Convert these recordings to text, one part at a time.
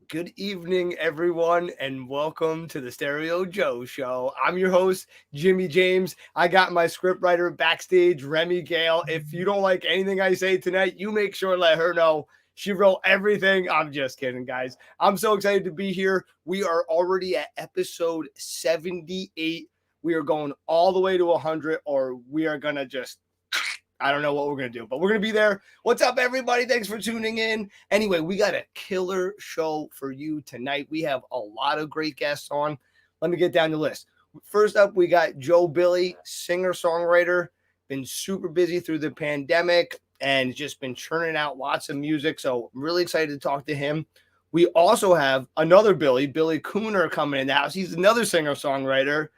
Good evening, everyone, and welcome to the Stereo Joe Show. I'm your host, Jimmy James. I got my scriptwriter backstage, Remy Gale. If you don't like anything I say tonight, you make sure to let her know. She wrote everything. I'm just kidding, guys. I'm so excited to be here. We are already at episode 78. We are going all the way to 100, or we are going to just I don't know what we're going to do, but we're going to be there. What's up, everybody? Thanks for tuning in. Anyway, we got a killer show for you tonight. We have a lot of great guests on. Let me get down the list. First up, we got Joe Billy, singer-songwriter, been super busy through the pandemic and just been churning out lots of music. So I'm really excited to talk to him. We also have another Billy Cooner, coming in the house. He's another singer-songwriter.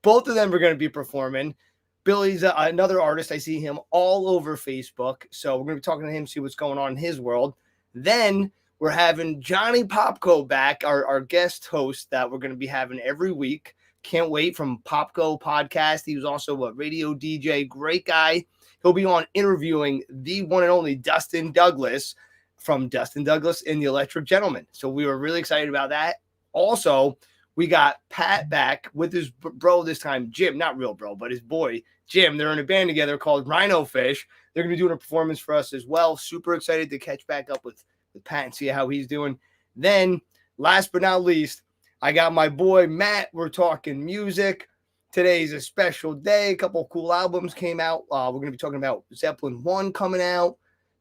Both of them are going to be performing. Billy's another artist. I see him all over Facebook. So we're going to be talking to him, see what's going on in his world. Then we're having Johnny Popko back, our guest host that we're going to be having every week. Can't wait, from Popko Podcast. He was also a radio DJ, great guy. He'll be on interviewing the one and only Dustin Douglas from Dustin Douglas and the Electric Gentleman. So we were really excited about that. Also, we got Pat back with his bro this time, Jim, not real bro, but his boy, Jim. They're in a band together called Rhino Fish. They're going to be doing a performance for us as well. Super excited to catch back up with Pat and see how he's doing. Then, last but not least, I got my boy, Matt. We're talking music. Today's a special day. A couple of cool albums came out. We're going to be talking about Zeppelin 1 coming out,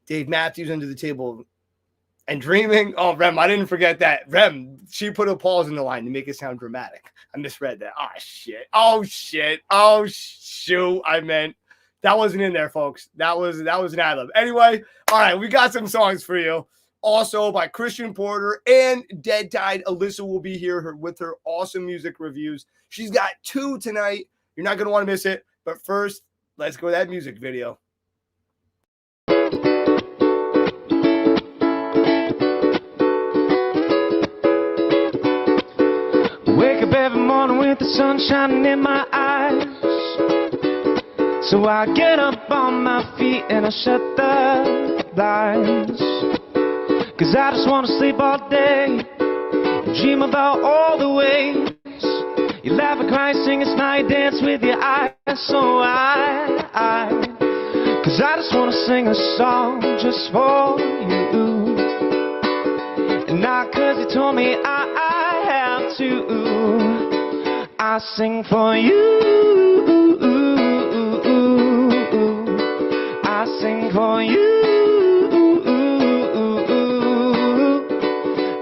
Dave Matthews, Under the Table and Dreaming. Oh, Rem, I didn't forget that. Rem, she put a pause in the line to make it sound dramatic. I misread that. Oh, shit. Oh, shoot. I meant that wasn't in there, folks. That was an ad-lib. Anyway, all right, we got some songs for you. Also by Christian Porter and Dead Tide. Alyssa will be here with her awesome music reviews. She's got 2 tonight. You're not going to want to miss it. But first, let's go to that music video. Wake up every morning with the sun shining in my eyes. So I get up on my feet and I shut the blinds. 'Cause I just wanna sleep all day and dream about all the ways you laugh and cry, sing and smile, dance with your eyes. So 'cause I just wanna sing a song just for you. And not 'cause you told me I have to. I sing for you. I sing for you.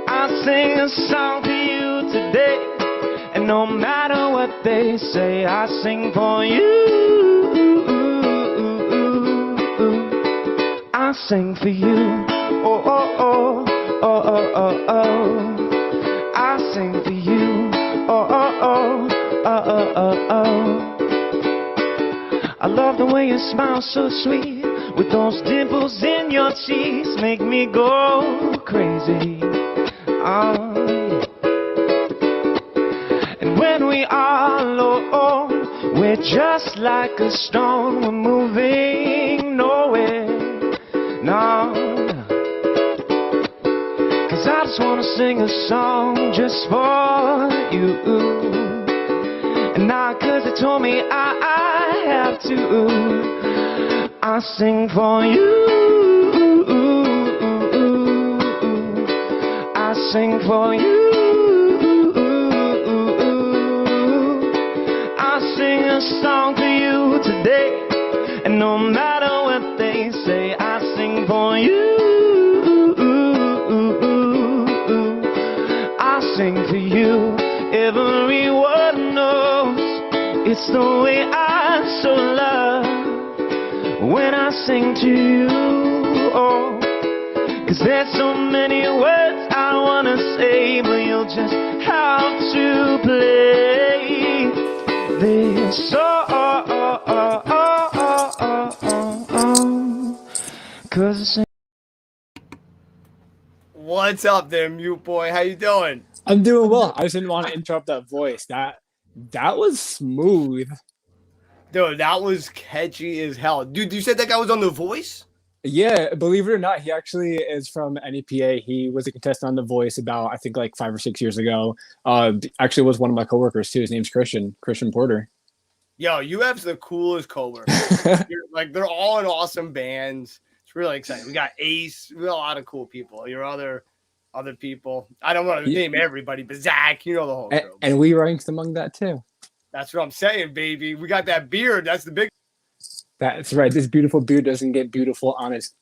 I sing a song for you today. And no matter what they say, I sing for you. I sing for you. Oh, oh, oh, oh, oh, oh, oh. I sing for you. Oh, oh, oh, oh, oh, oh, oh. I love the way you smile so sweet, with those dimples in your cheeks, make me go crazy. Oh. And when we are alone, we're just like a stone. We're moving nowhere. No. 'Cause I just wanna sing a song just for you. And not 'cause they told me I have to. I sing for you. I sing for you. I sing a song for you today. And no matter what they say, I sing for you. I sing for you. Everyone knows it's the way I so love when I sing to you. Oh, 'cause there's so many words I wanna say, but you'll just have to play this song. 'Cause it's What's up there, mute boy? How you doing? I'm doing well. I just didn't want to interrupt that voice. That was smooth. Dude, that was catchy as hell. Dude, you said that guy was on The Voice? Yeah, believe it or not, he actually is from NEPA. He was a contestant on The Voice about, I think, like 5 or 6 years ago. Actually was one of my coworkers too. His name's Christian Porter. Yo, you have the coolest coworkers. Like they're all in awesome bands. It's really exciting. We got Ace. We got a lot of cool people. Your other people. I don't want to name everybody, but Zach, you know the whole crew. And we ranked among that too. That's what I'm saying, baby. We got that beard. That's the big. That's right. This beautiful beard doesn't get beautiful on its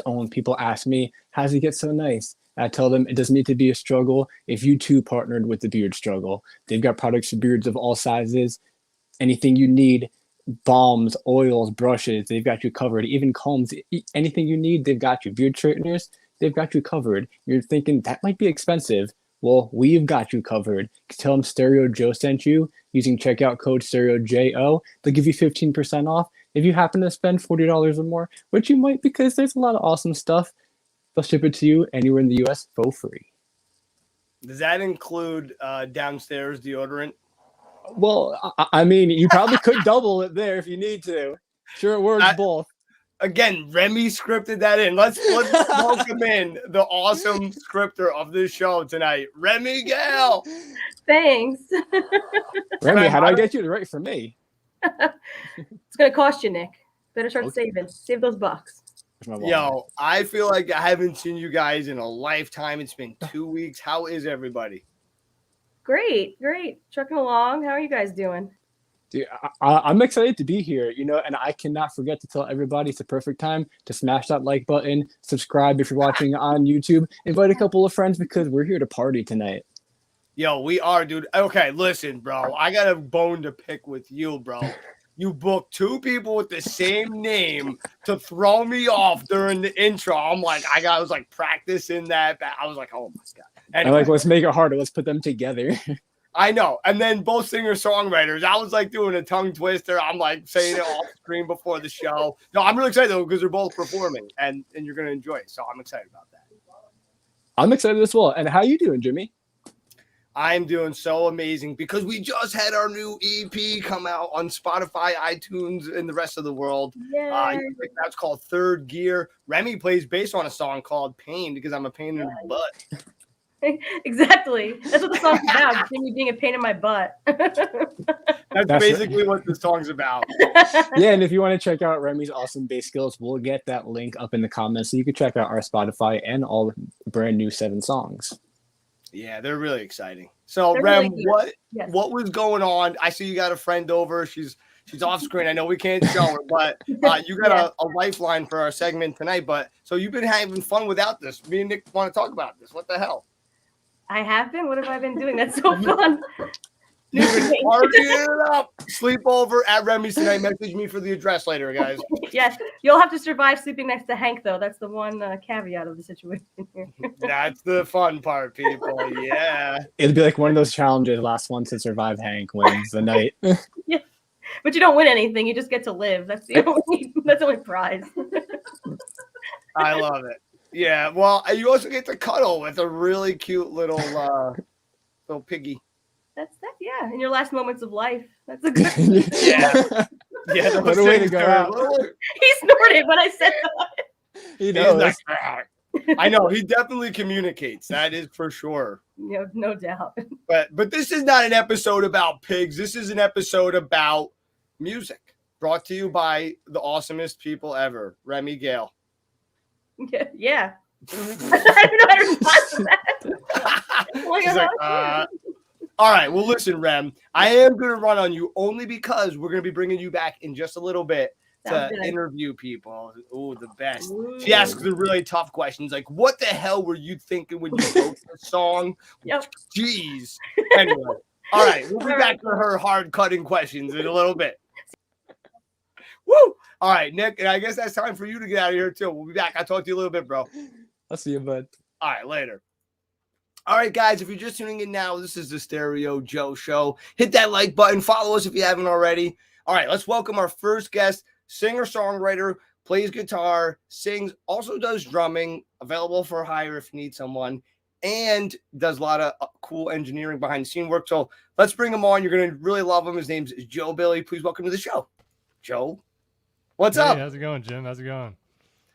own. People ask me, how does it get so nice? I tell them it doesn't need to be a struggle if you too partnered with the beard struggle. They've got products for beards of all sizes. Anything you need, balms, oils, brushes, they've got you covered. Even combs, anything you need, they've got you. Beard straighteners, they've got you covered. You're thinking that might be expensive. Well, we've got you covered. Tell them Stereo Joe sent you using checkout code StereoJO. They'll give you 15% off if you happen to spend $40 or more, which you might because there's a lot of awesome stuff. They'll ship it to you anywhere in the U.S. for free. Does that include downstairs deodorant? Well, I mean, you probably could double it there if you need to. Sure, it works both. Again, Remy scripted that in. Let's welcome in the awesome scripter of this show tonight, Remy Gale. Thanks. Remy, how do I get you to write for me? It's gonna cost you, Nick. Better start saving. Save those bucks. Yo, I feel like I haven't seen you guys in a lifetime. It's been 2 weeks. How is everybody? Great. Trucking along. How are you guys doing? Dude, I'm excited to be here, and I cannot forget to tell everybody it's the perfect time to smash that like button, subscribe if you're watching on YouTube, invite a couple of friends because we're here to party tonight. Yo, we are, dude. Okay, listen, bro. I got a bone to pick with you, bro. You booked 2 people with the same name to throw me off during the intro. I'm like, I was like practicing that. I was like, oh my God. Anyway. Let's make it harder. Let's put them together. I know. And then both singer-songwriters. I was like doing a tongue twister. I'm like saying it off screen before the show. No, I'm really excited though because they're both performing and you're going to enjoy it. So I'm excited about that. I'm excited as well. And how you doing, Jimmy? I'm doing so amazing because we just had our new EP come out on Spotify, iTunes, and the rest of the world. That's called Third Gear. Remy plays bass on a song called Pain because I'm a pain in the butt. Exactly. That's what the song's about. Jimmy being a pain in my butt. That's basically what the song's about. Yeah, and if you want to check out Remy's awesome bass skills, we'll get that link up in the comments so you can check out our Spotify and all brand new 7 songs. Yeah, they're really exciting. So, Rem, really what was going on? I see you got a friend over. She's off screen. I know we can't show her, but you got a lifeline for our segment tonight. But so you've been having fun without this. Me and Nick want to talk about this. What the hell? I have been. What have I been doing? That's so fun. You've been partying it up. Sleepover at Remy's tonight. Message me for the address later, guys. Yes, you'll have to survive sleeping next to Hank, though. That's the one caveat of the situation here. That's the fun part, people. Yeah. It'll be like one of those challenges. Last one to survive Hank wins the night. Yeah, but you don't win anything. You just get to live. That's the only prize. I love it. Yeah. Well, you also get to cuddle with a really cute little piggy. That's that. Yeah. In your last moments of life. That's a good. Yeah. What a way to go out. He snorted when I said that. He knows. I know. He definitely communicates. That is for sure. No doubt. But this is not an episode about pigs. This is an episode about music. Brought to you by the awesomest people ever, Remy Gale. Yeah. I don't know how to respond to that. All right. Well, listen, Rem, I am going to run on you only because we're going to be bringing you back in just a little bit to interview people. Oh, the best. Ooh. She asks the really tough questions like, what the hell were you thinking when you wrote the song? Yep. Jeez. Anyway. All right. We'll be back to her hard cutting questions in a little bit. Woo! All right, Nick, and I guess that's time for you to get out of here too. We'll be back. I'll talk to you a little bit, bro. I'll see you, bud. All right, later. All right, guys, if you're just tuning in now, this is the Stereo Joe Show. Hit that like button. Follow us if you haven't already. All right, let's welcome our first guest, singer-songwriter, plays guitar, sings, also does drumming, available for hire if you need someone, and does a lot of cool engineering behind-the-scene work. So let's bring him on. You're going to really love him. His name's Joe Billy. Please welcome to the show. Joe, what's up? How's it going, Jim? How's it going?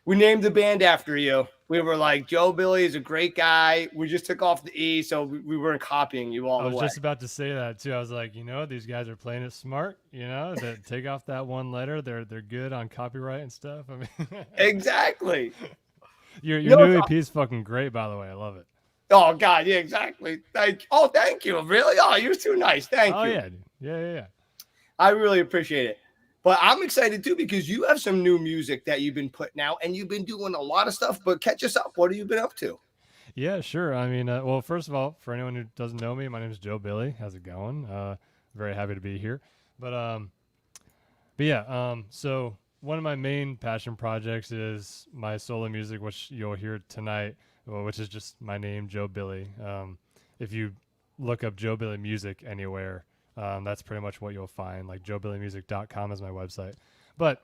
We named the band after you. We were like, Joe Billy is a great guy. We just took off the E, so we weren't copying you all I the was way. just about to say that too. I was like, these guys are playing it smart. That take off that one letter. They're good on copyright and stuff. I mean, Exactly. your No, new EP is fucking great, by the way. I love it. Oh God, yeah, exactly. Thank you. Really? Oh, you're too nice. Thank Oh you. yeah, dude. Yeah. I really appreciate it. But I'm excited too because you have some new music that you've been putting out, and you've been doing a lot of stuff. But catch us up. What have you been up to? Yeah, sure. I mean, well, first of all, for anyone who doesn't know me, my name is Joe Billy. How's it going? Very happy to be here. But yeah. So one of my main passion projects is my solo music, which you'll hear tonight, which is just my name, Joe Billy. If you look up Joe Billy Music anywhere, that's pretty much what you'll find. Like joebillymusic.com is my website. But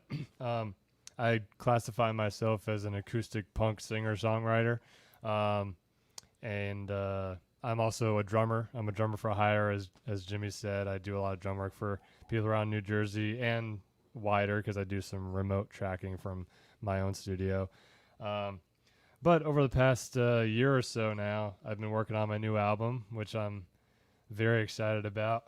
I classify myself as an acoustic punk singer-songwriter. And I'm also a drummer. I'm a drummer for hire, as Jimmy said. I do a lot of drum work for people around New Jersey and wider because I do some remote tracking from my own studio. But over the past year or so now, I've been working on my new album, which I'm very excited about.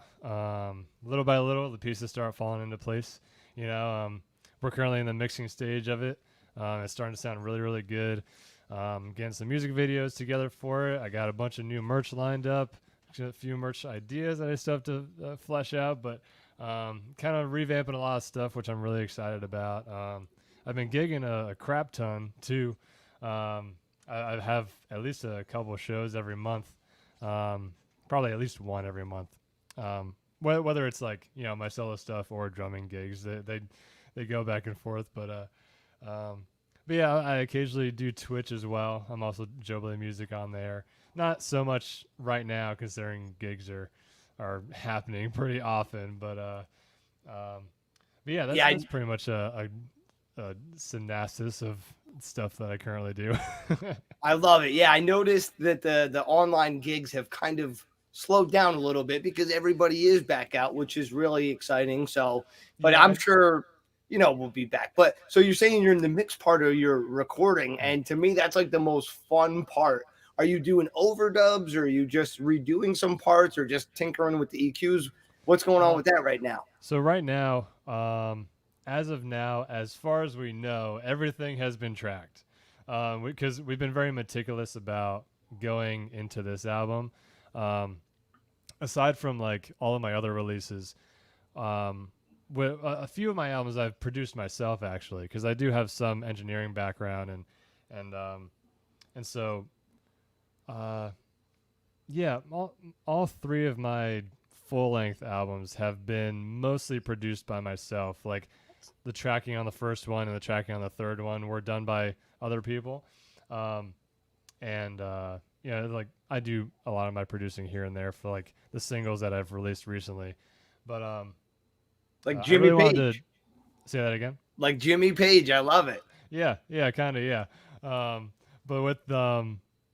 Little by little, the pieces start falling into place. We're currently in the mixing stage of it. It's starting to sound really, really good. Getting some music videos together for it. I got a bunch of new merch lined up, a few merch ideas that I still have to flesh out, but kind of revamping a lot of stuff, which I'm really excited about. I've been gigging a crap ton too. I have at least a couple of shows every month, probably at least one every month. Whether it's like my solo stuff or drumming gigs, they go back and forth, but yeah, I occasionally do Twitch as well. I'm also Joe Billy Music on there. Not so much right now, considering gigs are happening pretty often. But yeah, that's pretty much a synopsis of stuff that I currently do. I love it. Yeah, I noticed that the online gigs have kind of slowed down a little bit because everybody is back out, which is really exciting. So, but Yeah. I'm sure we'll be back. But so you're saying you're in the mix part of your recording, and to me that's like the most fun part. Are you doing overdubs, or are you just redoing some parts, or just tinkering with the EQs? What's going on with that right now? So right now, as of now, as far as we know, everything has been tracked because we've been very meticulous about going into this album. Aside from like all of my other releases, with a few of my albums I've produced myself actually, because I do have some engineering background and so yeah, all three of my full-length albums have been mostly produced by myself. Like the tracking on the first one and the tracking on the third one were done by other people, like I do a lot of my producing here and there for like the singles that I've released recently, but Like Jimmy I really Page. wanted to say that again. Like Jimmy Page, I love it. Yeah, kind of, yeah. But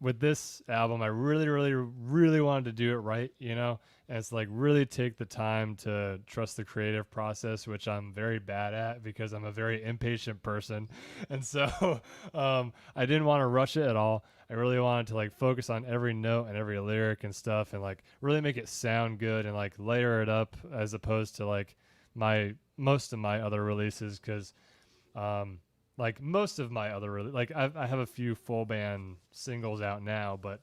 with this album, I really, really, really wanted to do it right, and it's like really take the time to trust the creative process, which I'm very bad at because I'm a very impatient person, and so I didn't want to rush it at all. I really wanted to like focus on every note and every lyric and stuff, and like really make it sound good and like layer it up as opposed to like most of my other releases, because like most of my other like I have a few full band singles out now, but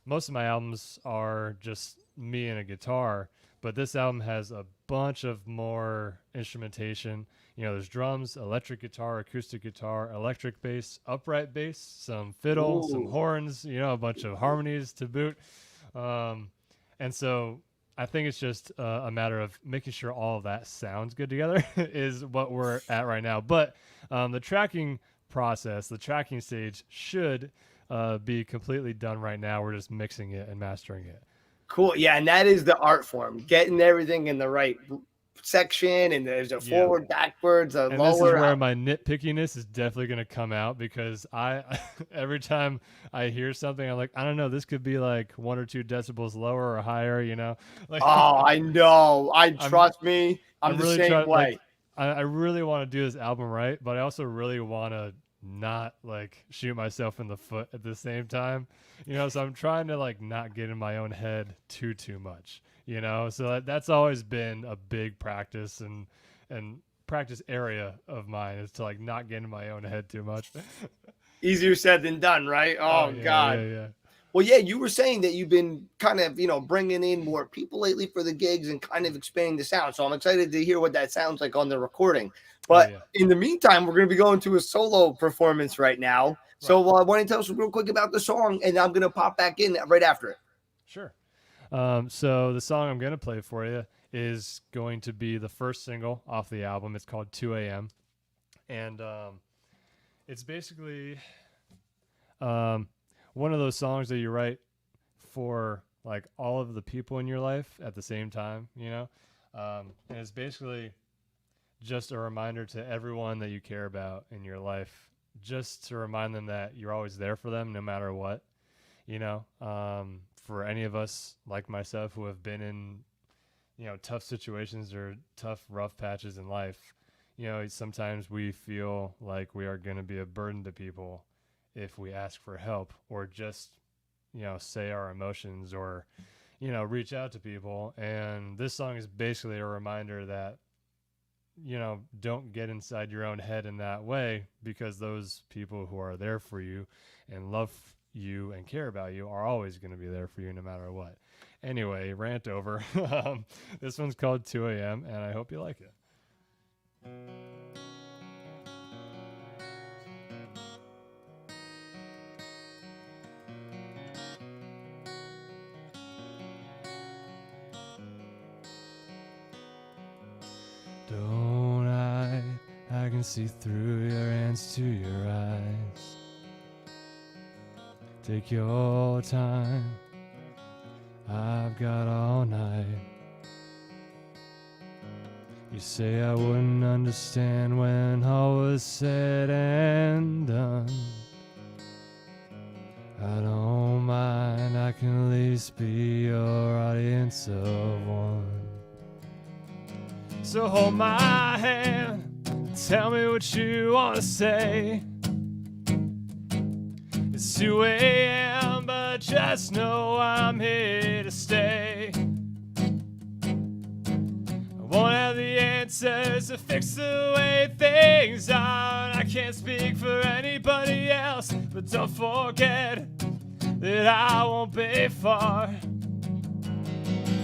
most of my albums are just me and a guitar. But this album has a bunch of more instrumentation. There's drums, electric guitar, acoustic guitar, electric bass, upright bass, some fiddle, some horns, a bunch of harmonies to boot. And so I think it's just a matter of making sure all of that sounds good together is what we're at right now. But the tracking process, the tracking stage should be completely done right now. We're just mixing it and mastering it. Cool. Yeah, and that is the art form, getting everything in the right section, and there's a forward, backwards, a and lower. This is where my nitpickiness is definitely going to come out, because I every time I hear something, I'm like, I don't know, this could be like 1 or 2 decibels lower or higher, Like, oh, I know. Trust me. I'm the really same way. I really want to do this album right, but I also really want to not like shoot myself in the foot at the same time, you know. So I'm trying to like not get in my own head too much, you know. So that's always been a big practice and practice area of mine, is to like not get in my own head too much. Easier said than done, right? Oh, yeah, God. yeah. Well, yeah, you were saying that you've been kind of, bringing in more people lately for the gigs and kind of expanding the sound. So I'm excited to hear what that sounds like on the recording. But in the meantime, we're going to be going to a solo performance right now. So why don't you tell us real quick about the song, and I'm going to pop back in right after it. Sure. So the song I'm going to play for you is going to be the first single off the album. It's called 2 a.m. And it's basically one of those songs that you write for like all of the people in your life at the same time, you know? And it's basically just a reminder to everyone that you care about in your life, just to remind them that you're always there for them no matter what, you know? For any of us like myself who have been in, tough situations or tough, rough patches in life, sometimes we feel like we are going to be a burden to people if we ask for help, or just, say our emotions, or, reach out to people. And this song is basically a reminder that, don't get inside your own head in that way, because those people who are there for you and love you and care about you are always going to be there for you no matter what. Anyway, rant over. This one's called 2 a.m. and I hope you like it. Don't I can see through your hands to your eyes. Take your time, I've got all night. You say I wouldn't understand when all was said and done. I don't mind, I can at least be your audience of one. So hold my hand, tell me what you want to say. It's 2 a.m., but just know I'm here to stay. I won't have the answers to fix the way things are. I can't speak for anybody else, but don't forget that I won't be far.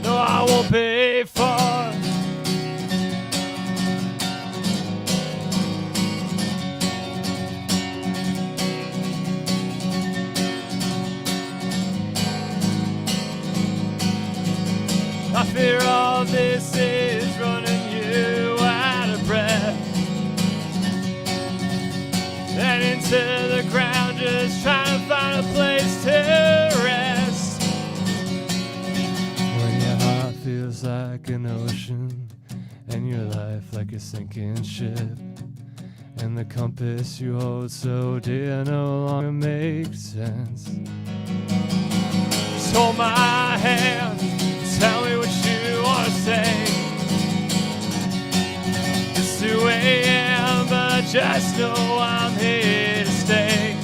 No, I won't be far. I fear all this is running you out of breath and into the ground, just trying to find a place to rest. When your heart feels like an ocean and your life like a sinking ship, and the compass you hold so dear no longer makes sense, just hold my hand, tell me what you want to say. It's 2 a.m., but just know I'm here to stay.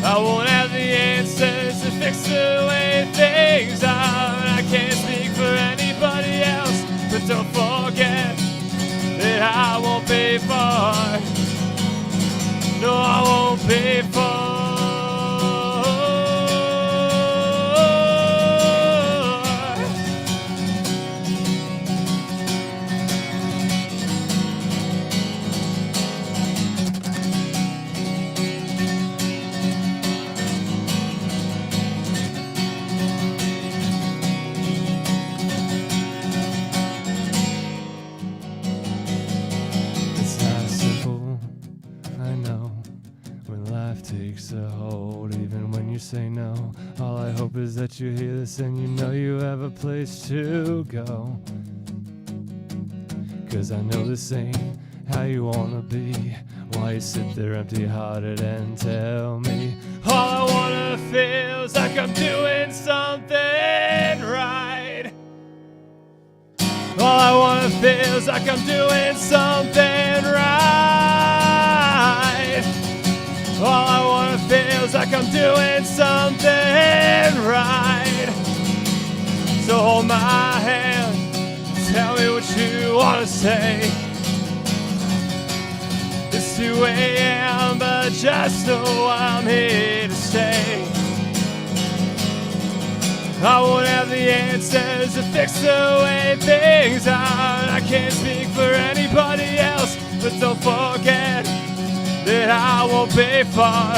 I won't have the answers to fix the way things are. I can't speak for anybody else, but don't forget that I won't be far. No, I won't be far. Takes a hold even when you say no. All I hope is that you hear this and you know you have a place to go. 'Cause I know this ain't how you wanna be. Why you sit there empty-hearted and tell me all I wanna feel is like I'm doing something right. All I wanna feel is like I'm doing something right. All I wanna feel is like I'm doing something right. So hold my hand, tell me what you wanna say. It's 2 a.m., but just know I'm here to stay. I won't have the answers to fix the way things are. I can't speak for anybody else, but don't forget that I won't be far.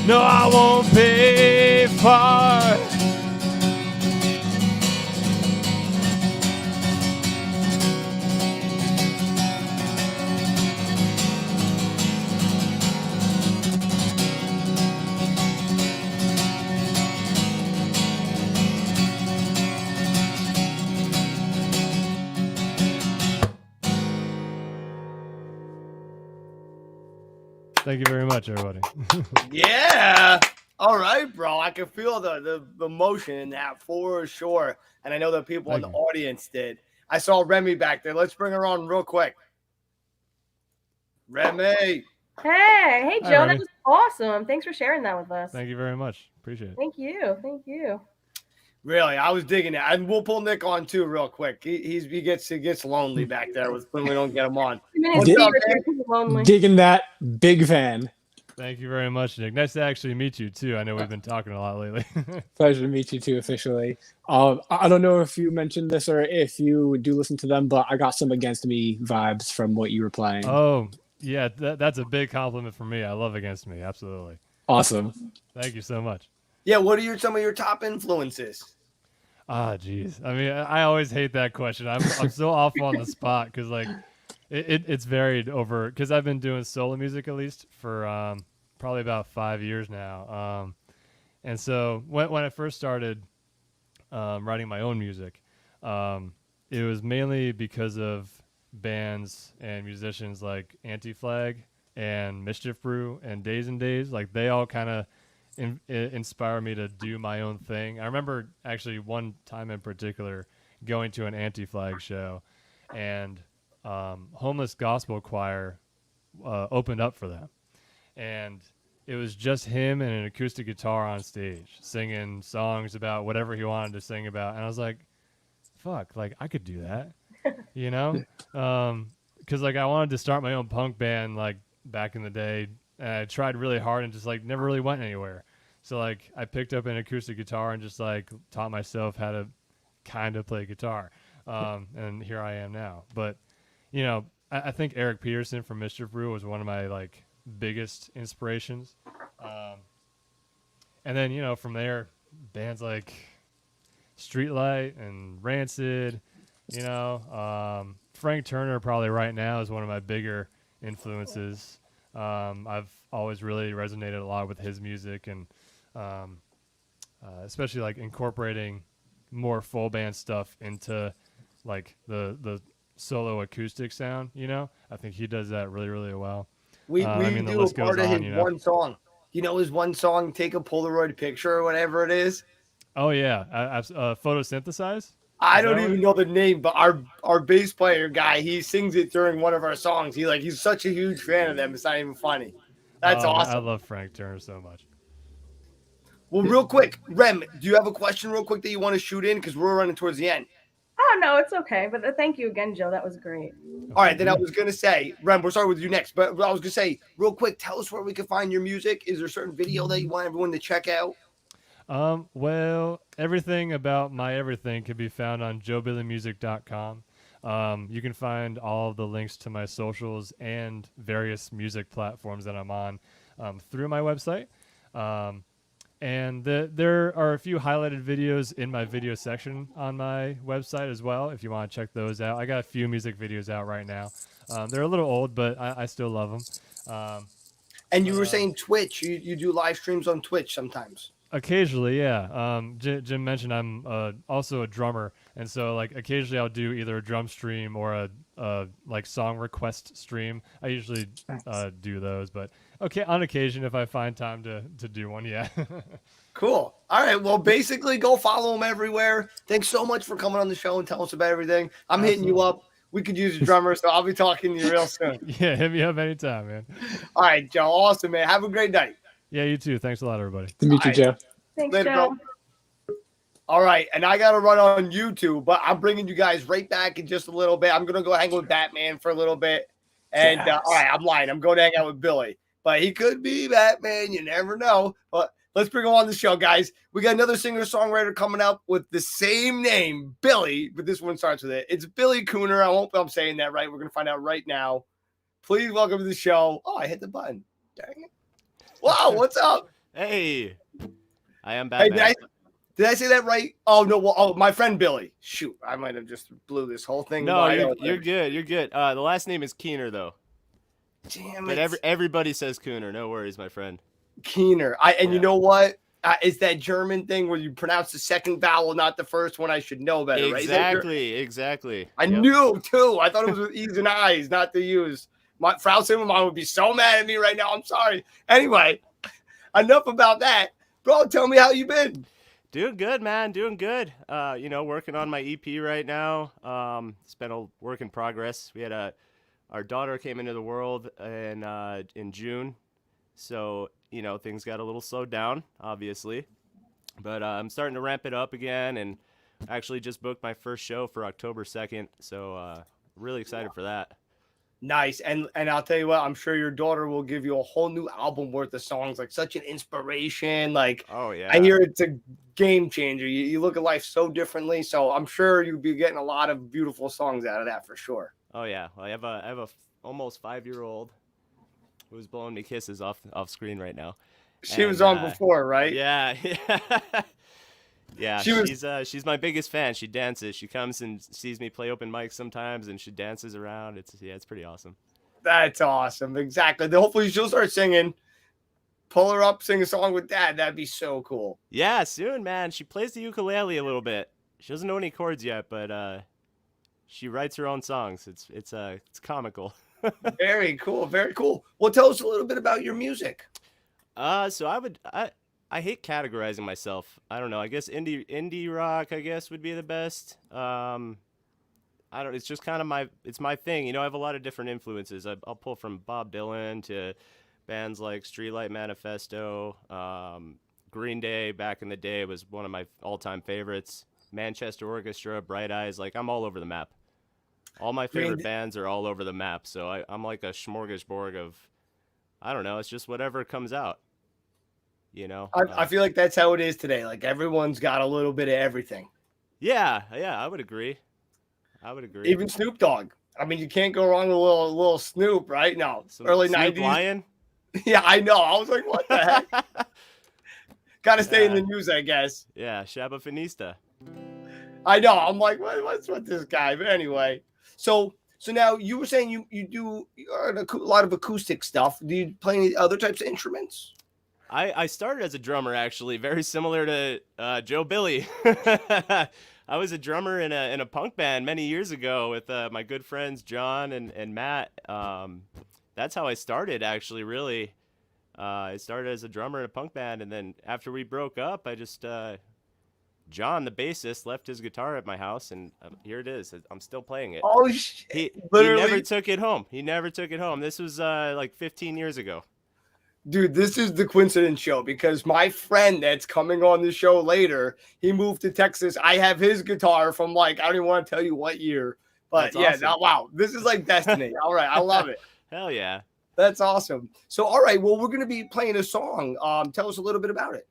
No, I won't be far. Thank you very much, everybody. Yeah. All right, bro. I can feel the emotion in that for sure. And I know the people in the audience did. I saw Remy back there. Let's bring her on real quick. Remy. Hey Joe, Remy. that was awesome. Thanks for sharing that with us. Thank you very much. Appreciate it. Thank you. Really, I was digging it. And we'll pull Nick on too real quick. He gets lonely back there when we don't get him on. What's up, man? Digging that, big fan. Thank you very much, Nick. Nice to actually meet you too. I know we've been talking a lot lately. Pleasure to meet you too, officially. I don't know if you mentioned this or if you do listen to them, but I got some Against Me vibes from what you were playing. Oh, yeah, that's a big compliment for me. I love Against Me, absolutely. Awesome. Thank you so much. Yeah, what are some of your top influences? Ah, geez. I mean, I always hate that question. I'm so off on the spot because like it's varied over because I've been doing solo music at least for probably about 5 years now. And so when I first started writing my own music, it was mainly because of bands and musicians like Anti-Flag and Mischief Brew and Days and Days. Like they all kind of inspire me to do my own thing. I remember actually one time in particular going to an Anti-Flag show, and Homeless Gospel Choir opened up for them, and it was just him and an acoustic guitar on stage singing songs about whatever he wanted to sing about. And I was like, fuck, like I could do that, you know? Because like I wanted to start my own punk band like back in the day, and I tried really hard and just like never really went anywhere. So like I picked up an acoustic guitar and just like taught myself how to kind of play guitar. And here I am now. But, you know, I think Eric Peterson from Mischief Brew was one of my like biggest inspirations. And then, you know, from there, bands like Streetlight and Rancid, you know, Frank Turner probably right now is one of my bigger influences. I've always really resonated a lot with his music, and especially like incorporating more full band stuff into like the solo acoustic sound, you know. I think he does that really, really well. We do a part of his you know? one song. You know his one song, Take a Polaroid Picture or whatever it is? Oh, yeah. Photosynthesize? I don't even know the name, but our bass player guy, he sings it during one of our songs. He's such a huge fan of them. It's not even funny. That's awesome. I love Frank Turner so much. Well, real quick, Rem, do you have a question real quick that you want to shoot in? Because we're running towards the end. Oh, no, it's okay. But thank you again, Joe. That was great. All right, then I was going to say, Rem, we'll start with you next. But I was going to say, real quick, tell us where we can find your music. Is there a certain video that you want everyone to check out? Well, everything about my everything can be found on joebillymusic.com. You can find all of the links to my socials and various music platforms that I'm on through my website. And there are a few highlighted videos in my video section on my website as well, if you want to check those out. I got a few music videos out right now. They're a little old, but I still love them. And you were saying Twitch. You do live streams on Twitch sometimes. Occasionally, yeah. Jim mentioned I'm also a drummer, and so like occasionally I'll do either a drum stream or a like song request stream. I usually do those, but okay, on occasion if I find time to do one, yeah. Cool. All right. Well, basically, go follow him everywhere. Thanks so much for coming on the show and telling us about everything. I'm hitting you up we could use a drummer. So I'll be talking to you real soon. Yeah, hit me up anytime, man. All right, Joe. Awesome, man. Have a great night. Yeah, you too. Thanks a lot, everybody. To meet you, All right. Joe. Thanks, Later, Joe. bro. All right, and I got to run on YouTube, but I'm bringing you guys right back in just a little bit. I'm going to go hang with Batman for a little bit. And, Yes. all right, I'm lying. I'm going to hang out with Billy. But he could be Batman. You never know. But let's bring him on the show, guys. We got another singer-songwriter coming up with the same name, Billy, but this one starts with it. It's Billy Cooner. I hope I'm saying that right. We're going to find out right now. Please welcome to the show. Oh, I hit the button. Dang it. Wow, what's up? Hey, I am Hey, Batman. did I say that right? Oh, no. Well, my friend Billy. Shoot, I might have just blew this whole thing. No, wide you're open. good. You're good. The last name is Keener, though. Damn But it. everybody says Cooner. No worries, my friend. Keener. You Yeah. know what? It's that German thing where you pronounce the second vowel, not the first one. I should know better, right? Is that your- Exactly. I Yep. knew too. I thought it was with E's and I's, not the U's. My Frau Zimmermann would be so mad at me right now. I'm sorry. Anyway, enough about that. Bro, tell me how you been. Doing good, man. Doing good. Working on my EP right now. It's been a work in progress. We had our daughter came into the world in June, so things got a little slowed down, obviously. But I'm starting to ramp it up again, and actually just booked my first show for October 2nd. So really excited for that. Nice. And I'll tell you what, I'm sure your daughter will give you a whole new album worth of songs, like such an inspiration. Like, Oh yeah. I hear it's a game changer. You look at life so differently. So I'm sure you'll be getting a lot of beautiful songs out of that for sure. Oh yeah. Well, I have a almost 5-year-old who's blowing me kisses off screen right now. She was And, on before, right? Yeah. Yeah, She was- she's my biggest fan. She dances. She comes and sees me play open mics sometimes, and she dances around. It's pretty awesome. That's awesome. Exactly. Then hopefully she'll start singing. Pull her up, sing a song with Dad. That'd be so cool. Yeah, soon, man. She plays the ukulele a little bit. She doesn't know any chords yet, but she writes her own songs. It's comical. Very cool. Very cool. Well, tell us a little bit about your music. So I hate categorizing myself. I don't know. I guess indie rock, I guess, would be the best. It's just kind of it's my thing. I have a lot of different influences. I'll pull from Bob Dylan to bands like Streetlight Manifesto. Green Day back in the day was one of my all-time favorites. Manchester Orchestra, Bright Eyes. Like, I'm all over the map. All my favorite bands are all over the map. So I'm like a smorgasbord of, I don't know. It's just whatever comes out. I feel like that's how it is today. Like everyone's got a little bit of everything. Yeah, I would agree. Even Snoop Dogg. I mean, you can't go wrong with a little Snoop, right? No, Some early Snoop 90s. Lion. Yeah, I know. I was like, what the heck? Got to stay in the Yeah. news, I guess. Yeah, Shabba Finista. I know. I'm like, what's with this guy? But anyway, so now you were saying you do a lot of acoustic stuff. Do you play any other types of instruments? I started as a drummer, actually, very similar to Joe Billy. I was a drummer in a punk band many years ago with my good friends John and Matt. That's how I started, actually, really. I started as a drummer in a punk band, and then after we broke up, I just John, the bassist, left his guitar at my house, and here it is. I'm still playing it. Oh shit! He Literally, never took it home. This was like 15 years ago. dude, this is the coincidence show because my friend that's coming on the show later, he moved to Texas. I have his guitar from like I don't even want to tell you what year, but That's yeah, awesome. wow, this is like destiny. All right, I love it. Hell yeah. That's awesome. So, all right, well, we're gonna be playing a song. Tell us a little bit about it.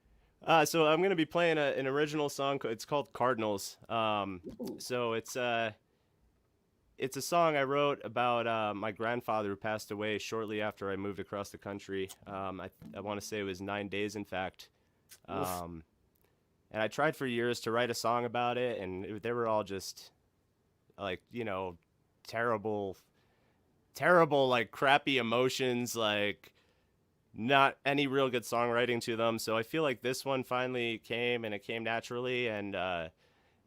So I'm gonna be playing an original song. It's called Cardinals. So it's a song I wrote about my grandfather who passed away shortly after I moved across the country. I want to say it was 9 days, in fact. And I tried for years to write a song about it, and they were all just like terrible, like crappy emotions, like not any real good songwriting to them. So I feel like this one finally came, and it came naturally, and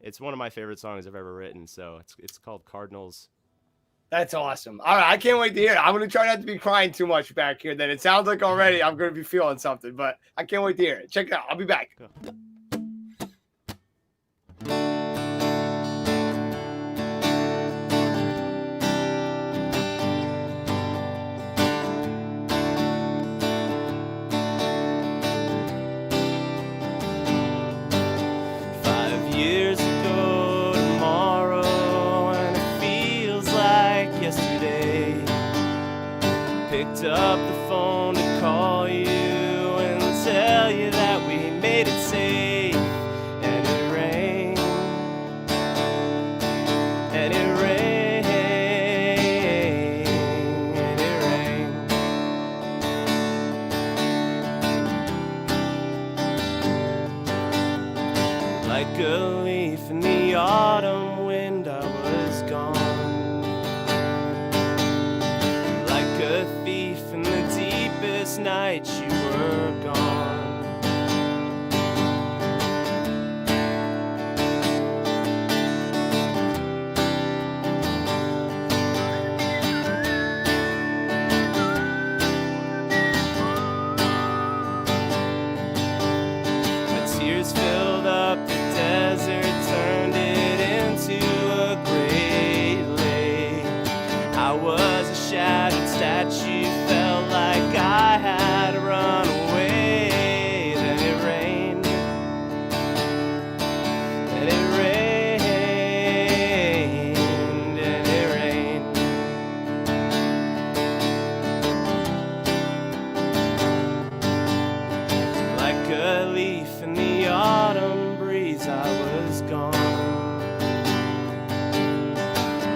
it's one of my favorite songs I've ever written. So it's called Cardinals. That's awesome. All right, I can't wait to hear it. I'm gonna try not to be crying too much back here. Then it sounds like already I'm gonna be feeling something, but I can't wait to hear it. Check it out. I'll be back. picked up the phone to call you and tell you that we made it safe. And it rained. And it rained. And it rained. Like a leaf in the autumn wind, I was gone. Like a thief in the deepest night, you were gone. My tears filled up the desert, turned it into a great lake. I was a shattered statue, felt like I had run away. Then it rained, and it rained, and it rained. Like a leaf in the autumn breeze, I was gone.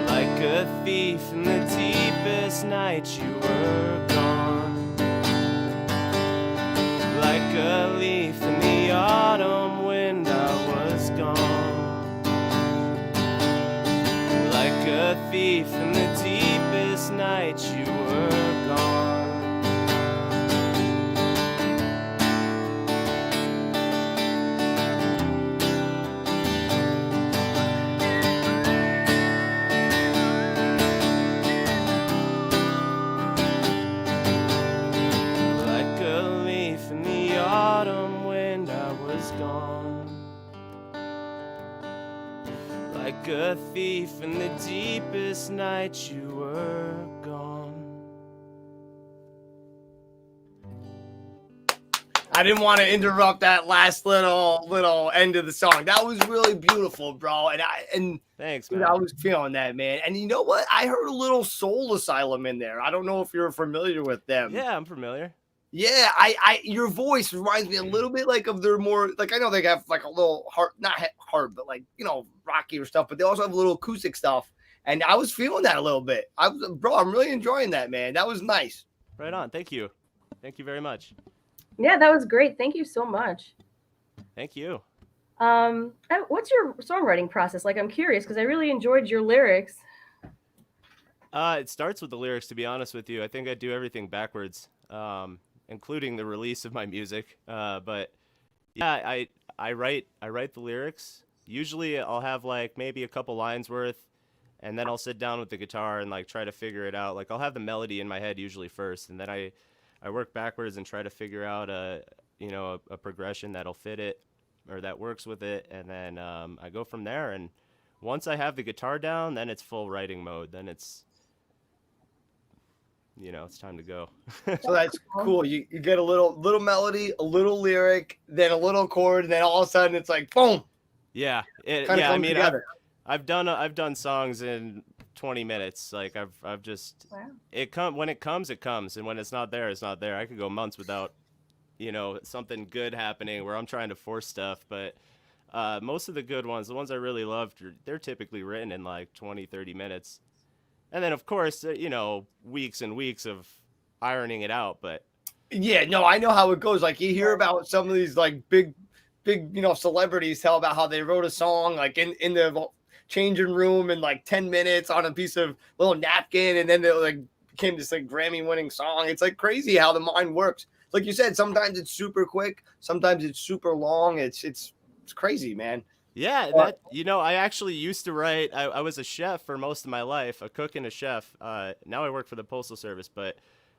Like a thief in the deepest night, you were gone. Like a leaf in the autumn wind, I was gone. Like a thief in the deepest night, you were gone. Like a leaf in the autumn wind, I was gone. Like a thief in the deepest night, you were gone. I didn't want to interrupt that last little end of the song. That was really beautiful, bro. And Thanks, dude, man. I was feeling that, man. And you know what? I heard a little Soul Asylum in there. I don't know if you're familiar with them. Yeah, I'm familiar. Yeah, your voice reminds me a little bit like of their more like I know they have like a little hard, not hard, but like rockier stuff. But they also have a little acoustic stuff, and I was feeling that a little bit. I'm really enjoying that, man. That was nice. Right on. Thank you. Thank you very much. Yeah, that was great. Thank you so much. Thank you. What's your songwriting process like? I'm curious because I really enjoyed your lyrics. It starts with the lyrics, to be honest with you. I think I do everything backwards, including the release of my music. But yeah, I write the lyrics. Usually I'll have like maybe a couple lines worth, and then I'll sit down with the guitar and like try to figure it out. Like I'll have the melody in my head usually first, and then I work backwards and try to figure out a progression that'll fit it or that works with it, and then I go from there. And once I have the guitar down, then it's full writing mode. Then it's it's time to go. So that's cool. You get a little melody, a little lyric, then a little chord, and then all of a sudden it's like boom. Yeah, Kinda I comes mean, together. I've done songs in 20 minutes. Like I've just Wow. when it comes, it comes, and when it's not there, it's not there. I could go months without something good happening where I'm trying to force stuff, but most of the good ones, the ones I really loved, they're typically written in like 20, 30 minutes. And then, of course, weeks and weeks of ironing it out. But Yeah, no, I know how it goes. Like you hear about some of these like big, celebrities tell about how they wrote a song like in the changing room in like 10 minutes on a piece of little napkin, and then they like became this like Grammy-winning song. It's like crazy how the mind works. Like you said, sometimes it's super quick, sometimes it's super long. It's crazy, man. yeah, I actually used to write. I was a chef for most of my life, a cook and a chef. Now I work for the Postal Service, but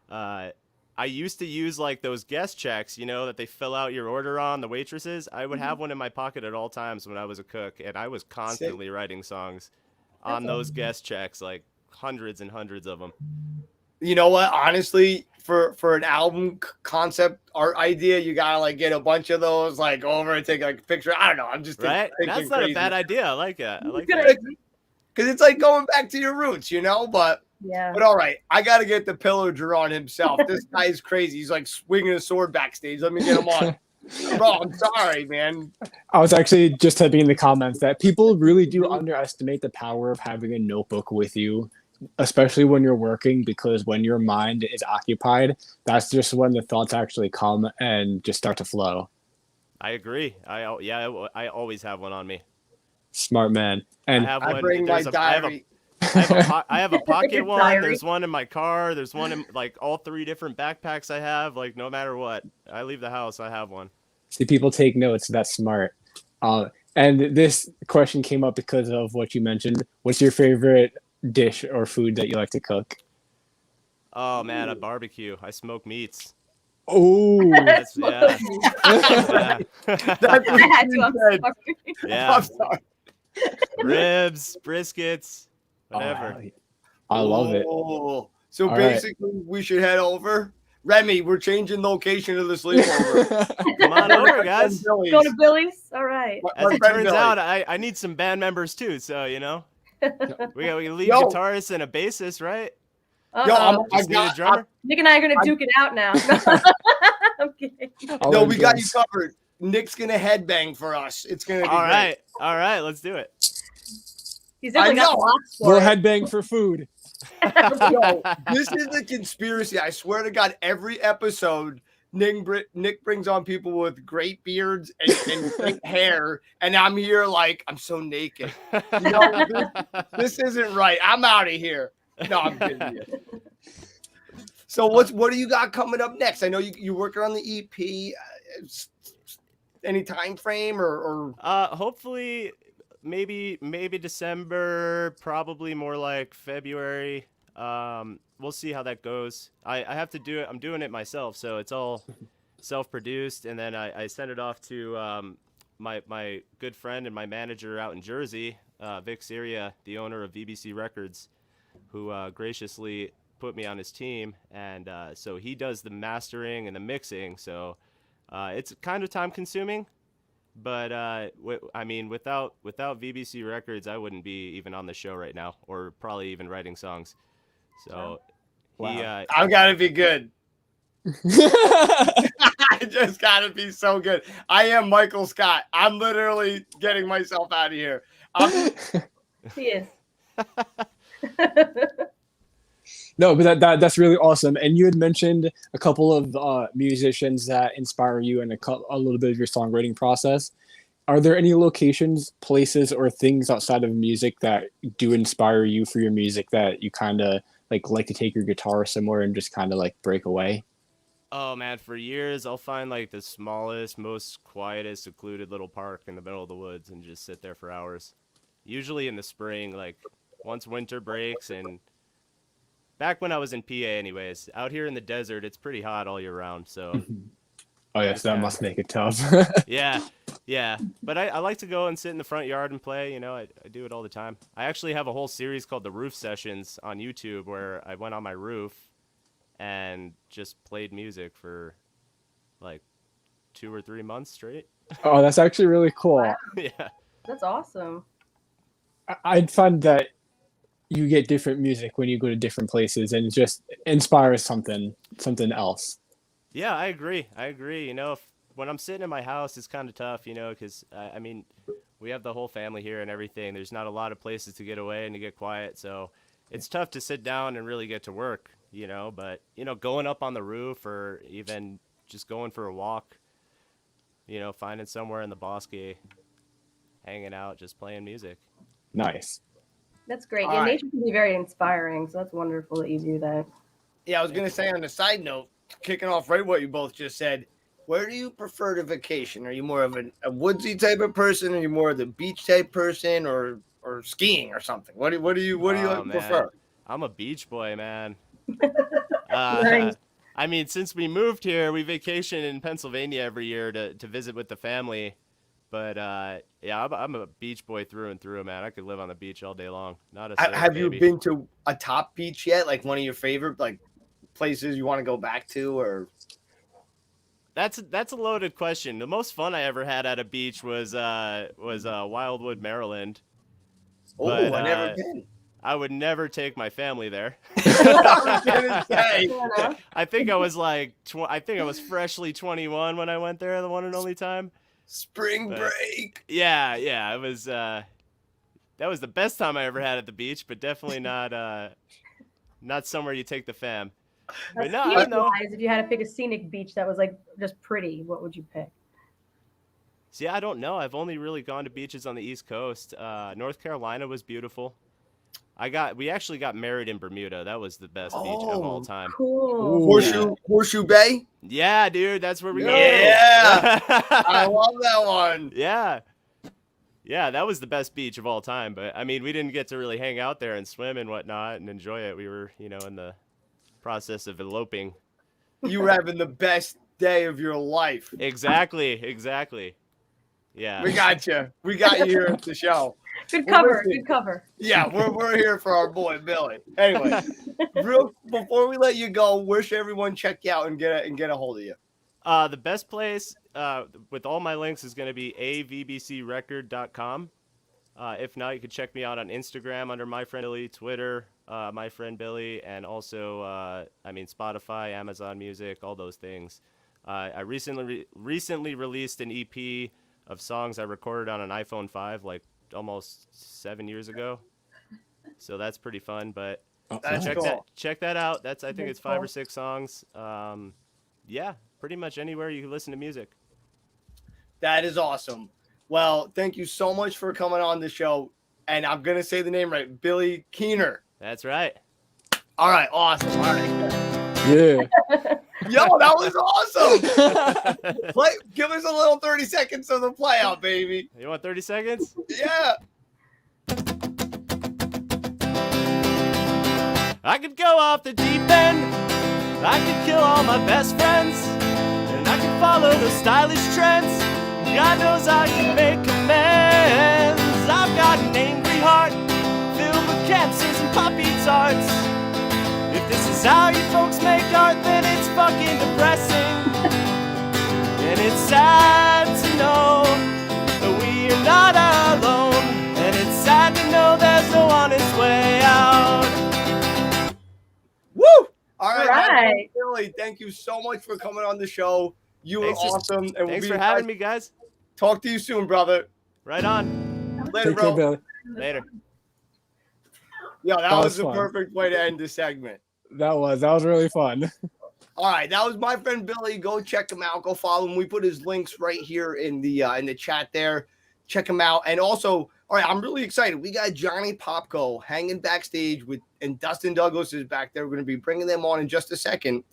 I used to use like those guest checks, that they fill out your order on, the waitresses. I would have one in my pocket at all times when I was a cook, and I was constantly writing songs on those guest checks, like hundreds and hundreds of them. You know what? Honestly, for an album concept art idea, you gotta like get a bunch of those, like go over and take like a picture. I don't know. I'm just Right? thinking That's not crazy. a bad idea. I like it. I like Because that. it's like going back to your roots, But Yeah. But all right, I got to get the pillager on himself. This guy is crazy. He's like swinging a sword backstage. Let me get him on. Bro, I'm sorry, man. I was actually just typing in the comments that people really do underestimate the power of having a notebook with you, especially when you're working, because when your mind is occupied, that's just when the thoughts actually come and just start to flow. I agree. I always have one on me. Smart man. I And have I one. bring my I have a diary. I have a pocket Your one. diary. There's one in my car. There's one in like all 3 different backpacks I have. Like no matter what, I leave the house, I have one. see, people take notes. That's smart. And this question came up because of what you mentioned. What's your favorite dish or food that you like to cook? Oh man, a barbecue. I smoke meats. Oh, That's, yeah. Yeah. That's I what had you to. I'm said. sorry. Yeah. I'm sorry. Ribs, briskets, whatever. I love it. Oh, so All right. basically, we should head over. Remy, we're changing location of the sleepover. Come on over, guys. Billy's. Go to Billy's. All right. As My it friend turns Billy. out, I need some band members too. So we got a lead Yo. guitarist and a bassist, right? Yo, Uh-oh. I Just need a got, drummer. Nick and I are gonna duke it out now. I'm kidding. no, we got you covered. Nick's gonna headbang for us. It's gonna be All great. right, let's do it. He's definitely I got know. blocks for We'll it. headbang for food. Yo, this is a conspiracy. I swear to God, every episode, Nick brings on people with great beards and great hair, and I'm here like I'm so naked. You know, this isn't right. I'm out of here. No, I'm kidding you. So what do you got coming up next? I know you're working on the EP. Any time frame or Hopefully, maybe December, probably more like February. We'll see how that goes. I have to do it. I'm doing it myself, so it's all self-produced, and then I send it off to my good friend and my manager out in Jersey, Vic Syria, the owner of VBC Records, who graciously put me on his team, and so he does the mastering and the mixing. So it's kind of time-consuming, but I mean, without VBC Records, I wouldn't be even on the show right now, or probably even writing songs. So Wow. I've got to be good. I just got to be so good. I am Michael Scott. I'm literally getting myself out of here. He is. No, but that's really awesome. And you had mentioned a couple of musicians that inspire you and a little bit of your songwriting process. Are there any locations, places, or things outside of music that do inspire you for your music that you kind of like to take your guitar somewhere and just kind of like break away? Oh man, for years I'll find like the smallest, most quietest, secluded little park in the middle of the woods and just sit there for hours. Usually in the spring, like once winter breaks, and back when I was in PA anyways. Out here in the desert, it's pretty hot all year round, so Oh yes, that Yeah. must make it tough. yeah. But I like to go and sit in the front yard and play, you know, I do it all the time. I actually have a whole series called The Roof Sessions on YouTube where I went on my roof and just played music for like 2 or 3 months straight. Oh, that's actually really cool. Wow. Yeah. That's awesome. I'd find that you get different music when you go to different places and it just inspires something else. Yeah, I agree. You know, when I'm sitting in my house, it's kind of tough, you know, because, I mean, we have the whole family here and everything. There's not a lot of places to get away and to get quiet. So it's tough to sit down and really get to work, you know. But, you know, going up on the roof or even just going for a walk, you know, finding somewhere in the bosque, hanging out, just playing music. Nice. That's great. All Yeah, right. nature can be very inspiring, so that's wonderful that you do that. Yeah, I was gonna say on the side note, kicking off right what you both just said. Where do you prefer to vacation? Are you more of a woodsy type of person? Are you more of the beach type person, or skiing or something? What do you Oh, man. prefer? I'm a beach boy, man. Nice. I mean, since we moved here, we vacation in Pennsylvania every year to visit with the family. But yeah, I'm a beach boy through and through, man. I could live on the beach all day long. Not a surf Have you baby. been to a top beach yet? Like one of your favorite like places you want to go back to, or That's a loaded question. The most fun I ever had at a beach was Wildwood, Maryland. oh, But, I never been. I would never take my family there. I was gonna say. Fair enough. I think I was like, I think I was freshly 21 when I went there the one and only time. Spring But- break. Yeah, it was. That was the best time I ever had at the beach, but definitely not somewhere you take the fam. But no, I don't know. If you had to pick a scenic beach that was like just pretty, what would you pick? See, I don't know. I've only really gone to beaches on the East Coast. North Carolina was beautiful. We actually got married in Bermuda. That was the best beach of all time. Cool. Horseshoe Bay. Yeah, dude, that's where we Yeah. go. I love that one. Yeah, that was the best beach of all time. But I mean, we didn't get to really hang out there and swim and whatnot and enjoy it. We were, in the process of eloping. You were having the best day of your life. Exactly. Yeah. We got you. We got you here at the show. Good Well, cover. listen. Good cover. Yeah, we're here for our boy Billy. Anyway, before we let you go, where should everyone check you out and get a hold of you? The best place with all my links is going to be avbcrecord.com. If not, you can check me out on Instagram under my friend Billy, Twitter, my friend Billy, and also Spotify, Amazon Music, all those things. I recently released an EP of songs I recorded on an iPhone 5 like almost 7 years ago. So that's pretty fun, but That's check cool. that out. I think That's it's 5 cool. or 6 songs. Yeah, pretty much anywhere you can listen to music. That is awesome. Well, thank you so much for coming on the show. And I'm gonna say the name right, Billy Keener. That's right. All right, awesome. All right. Yeah. Yo, that was awesome. Give us a little 30 seconds of the play out, baby. You want 30 seconds? Yeah. I could go off the deep end. I could kill all my best friends. And I could follow the stylish trends. God knows I can make amends. I've got an angry heart filled with cancers and puppy tarts. If this is how you folks make art, then it's fucking depressing. And it's sad to know that we are not alone. And it's sad to know there's no honest way out. Woo! All right. All right. Billy, thank you so much for coming on the show. You were Thanks for- awesome. And Thanks for having me, guys. Talk to you soon, brother. Right on. Later, Take care, bro. Billy. Later. Yo, that That was the was fun. perfect way to end this segment. That was really fun. All right, that was my friend Billy. Go check him out. Go follow him. We put his links right here in the chat there. Check him out. And also, all right, I'm really excited. We got Johnny Popko hanging backstage and Dustin Douglas is back there. We're going to be bringing them on in just a second.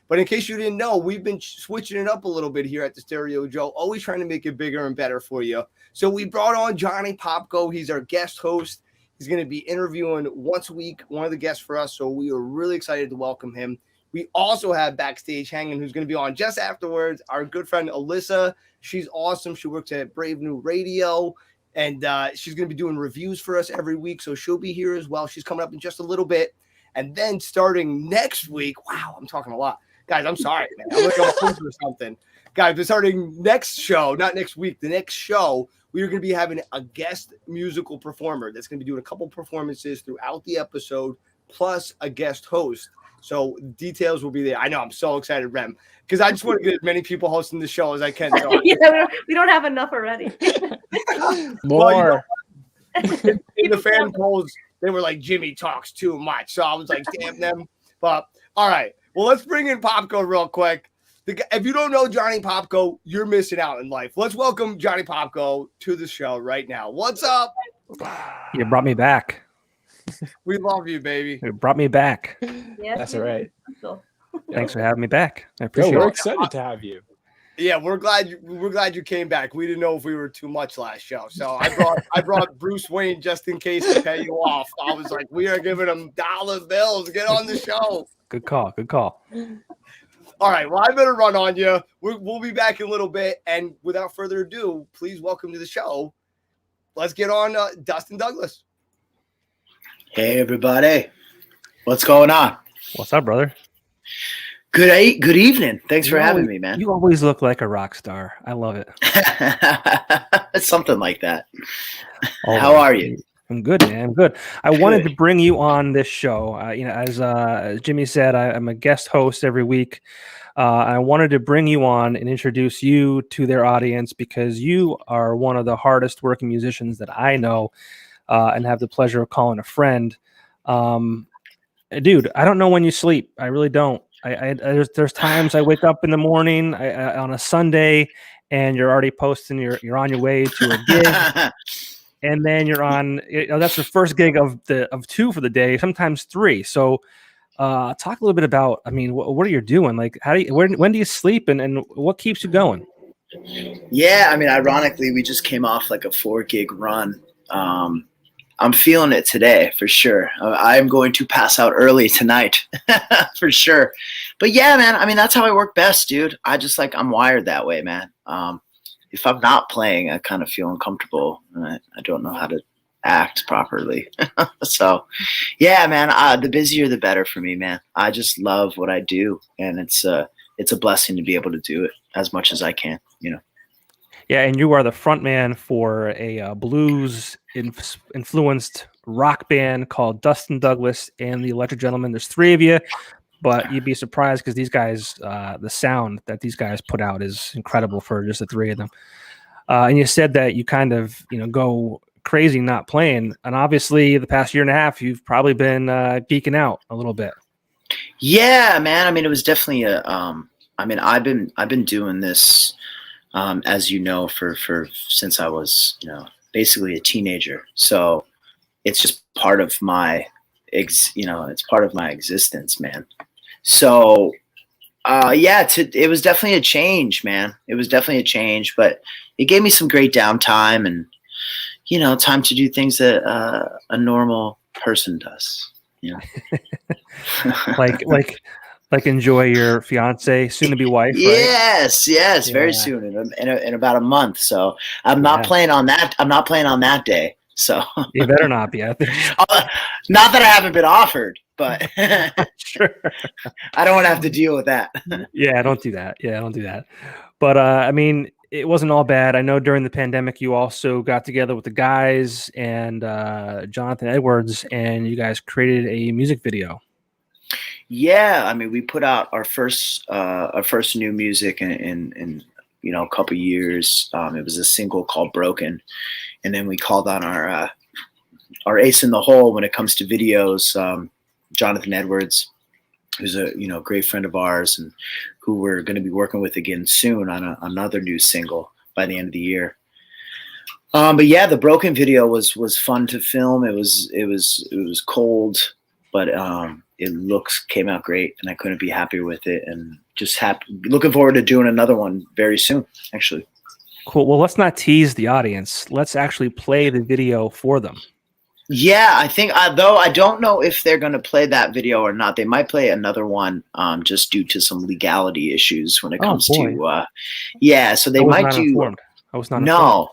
But in case you didn't know, we've been switching it up a little bit here at the Stereo Joe, always trying to make it bigger and better for you. So we brought on Johnny Popko. He's our guest host. He's going to be interviewing once a week, one of the guests for us. So we are really excited to welcome him. We also have backstage hanging, who's going to be on just afterwards, our good friend Alyssa. She's awesome. She works at Brave New Radio, and she's going to be doing reviews for us every week. So she'll be here as well. She's coming up in just a little bit. And then starting next week, wow, I'm talking a lot. Guys, I'm sorry, man. I'm looking at my phone or something. Guys, but starting next show, not next week, the next show, we are going to be having a guest musical performer that's going to be doing a couple performances throughout the episode, plus a guest host. So details will be there. I know, I'm so excited, Rem, because I just want to get as many people hosting the show as I can. So Yeah, we don't have enough already. More. in the fan polls, they were like, Jimmy talks too much. So I was like, damn them. But all right. Well, let's bring in Popko real quick. If you don't know Johnny Popko, you're missing out in life. Let's welcome Johnny Popko to the show right now. What's up? You brought me back. We love you, baby. You brought me back. Yes, That's you all right. do. Thanks for having me back. I Yo, appreciate we're it. excited to have you. Yeah, we're glad you came back. We didn't know if we were too much last show, so I brought Bruce Wayne just in case to pay you off. I was like, we are giving him dollar bills. Get on the show. Good call. Good call. All right, well, I better run on you. We'll be back in a little bit, and without further ado, please welcome to the show. Let's get on Dustin Douglas. Hey, everybody. What's going on? What's up, brother? Good evening. Thanks for You having always- me, man. You always look like a rock star. I love it. Something like that. Always. How are you? I'm good, man. I'm good. I wanted to bring you on this show. As Jimmy said, I'm a guest host every week. I wanted to bring you on and introduce you to their audience because you are one of the hardest working musicians that I know and have the pleasure of calling a friend. Dude, I don't know when you sleep. I really don't. There's times I wake up in the morning on a Sunday and you're already posting. You're on your way to a gig. And then you're on. That's the first gig of two for the day, sometimes three. So, talk a little bit about. I mean, what are you doing? Like, when do you sleep, and what keeps you going? Yeah, I mean, ironically, we just came off like a 4-gig run. I'm feeling it today for sure. I'm going to pass out early tonight for sure. But yeah, man, I mean, that's how I work best, dude. I'm wired that way, man. If I'm not playing, I kind of feel uncomfortable. I don't know how to act properly. So, yeah, man, the busier the better for me, man. I just love what I do, and it's a blessing to be able to do it as much as I can, Yeah, and you are the front man for a blues influenced rock band called Dustin Douglas and the Electric Gentlemen. There's 3 of you. But you'd be surprised because these guys, the sound that these guys put out is incredible for just the 3 of them. And you said that you kind of, go crazy not playing. And obviously the past year and a half, you've probably been geeking out a little bit. Yeah, man. I mean, it was definitely I've been doing this, as you know, for since I was, basically a teenager. So it's just part of my, it's part of my existence, man. So, it was definitely a change, man. It was definitely a change, but it gave me some great downtime and, time to do things that a normal person does. like enjoy your fiance, soon to be wife. Right? Yes, very soon in about a month. So I'm not playing on that. I'm not playing on that day. So you better not be. Not that I haven't been offered, but sure. I don't want to have to deal with that. Yeah, don't do that. But I mean, it wasn't all bad. I know during the pandemic, you also got together with the guys and Jonathan Edwards, and you guys created a music video. Yeah, I mean, we put out our first new music in a couple years. It was a single called "Broken." And then we called on our ace in the hole when it comes to videos, Jonathan Edwards, who's a great friend of ours and who we're going to be working with again soon on another new single by the end of the year. But yeah, the Broken video was fun to film. It was cold, but it came out great, and I couldn't be happier with it. And just looking forward to doing another one very soon, actually. Cool. Well, let's not tease the audience. Let's actually play the video for them. Yeah, I think, though I don't know if they're going to play that video or not. They might play another one just due to some legality issues when it comes to, so they might do. Informed. I was not informed. No,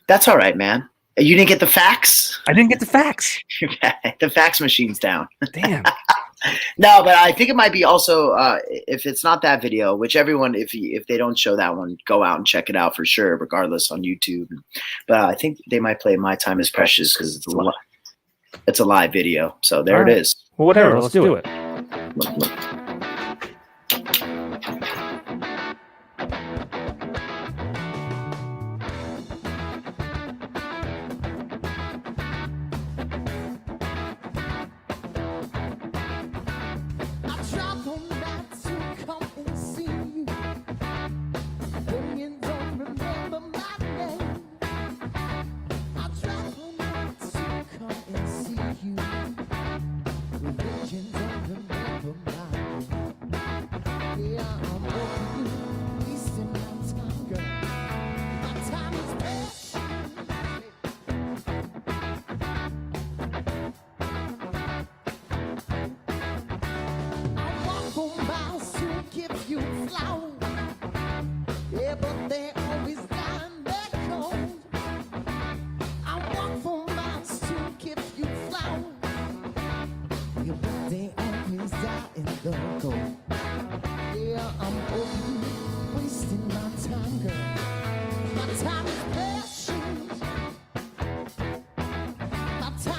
that's all right, man. You didn't get the facts? I didn't get the facts. The fax machine's down. Damn. No, but I think it might be also if it's not that video, which everyone, if they don't show that one, go out and check it out for sure, regardless on YouTube. But I think they might play "My Time Is Precious" because it's a live video. So there it is. Well, whatever. Let's do it. Look. My time is precious. My time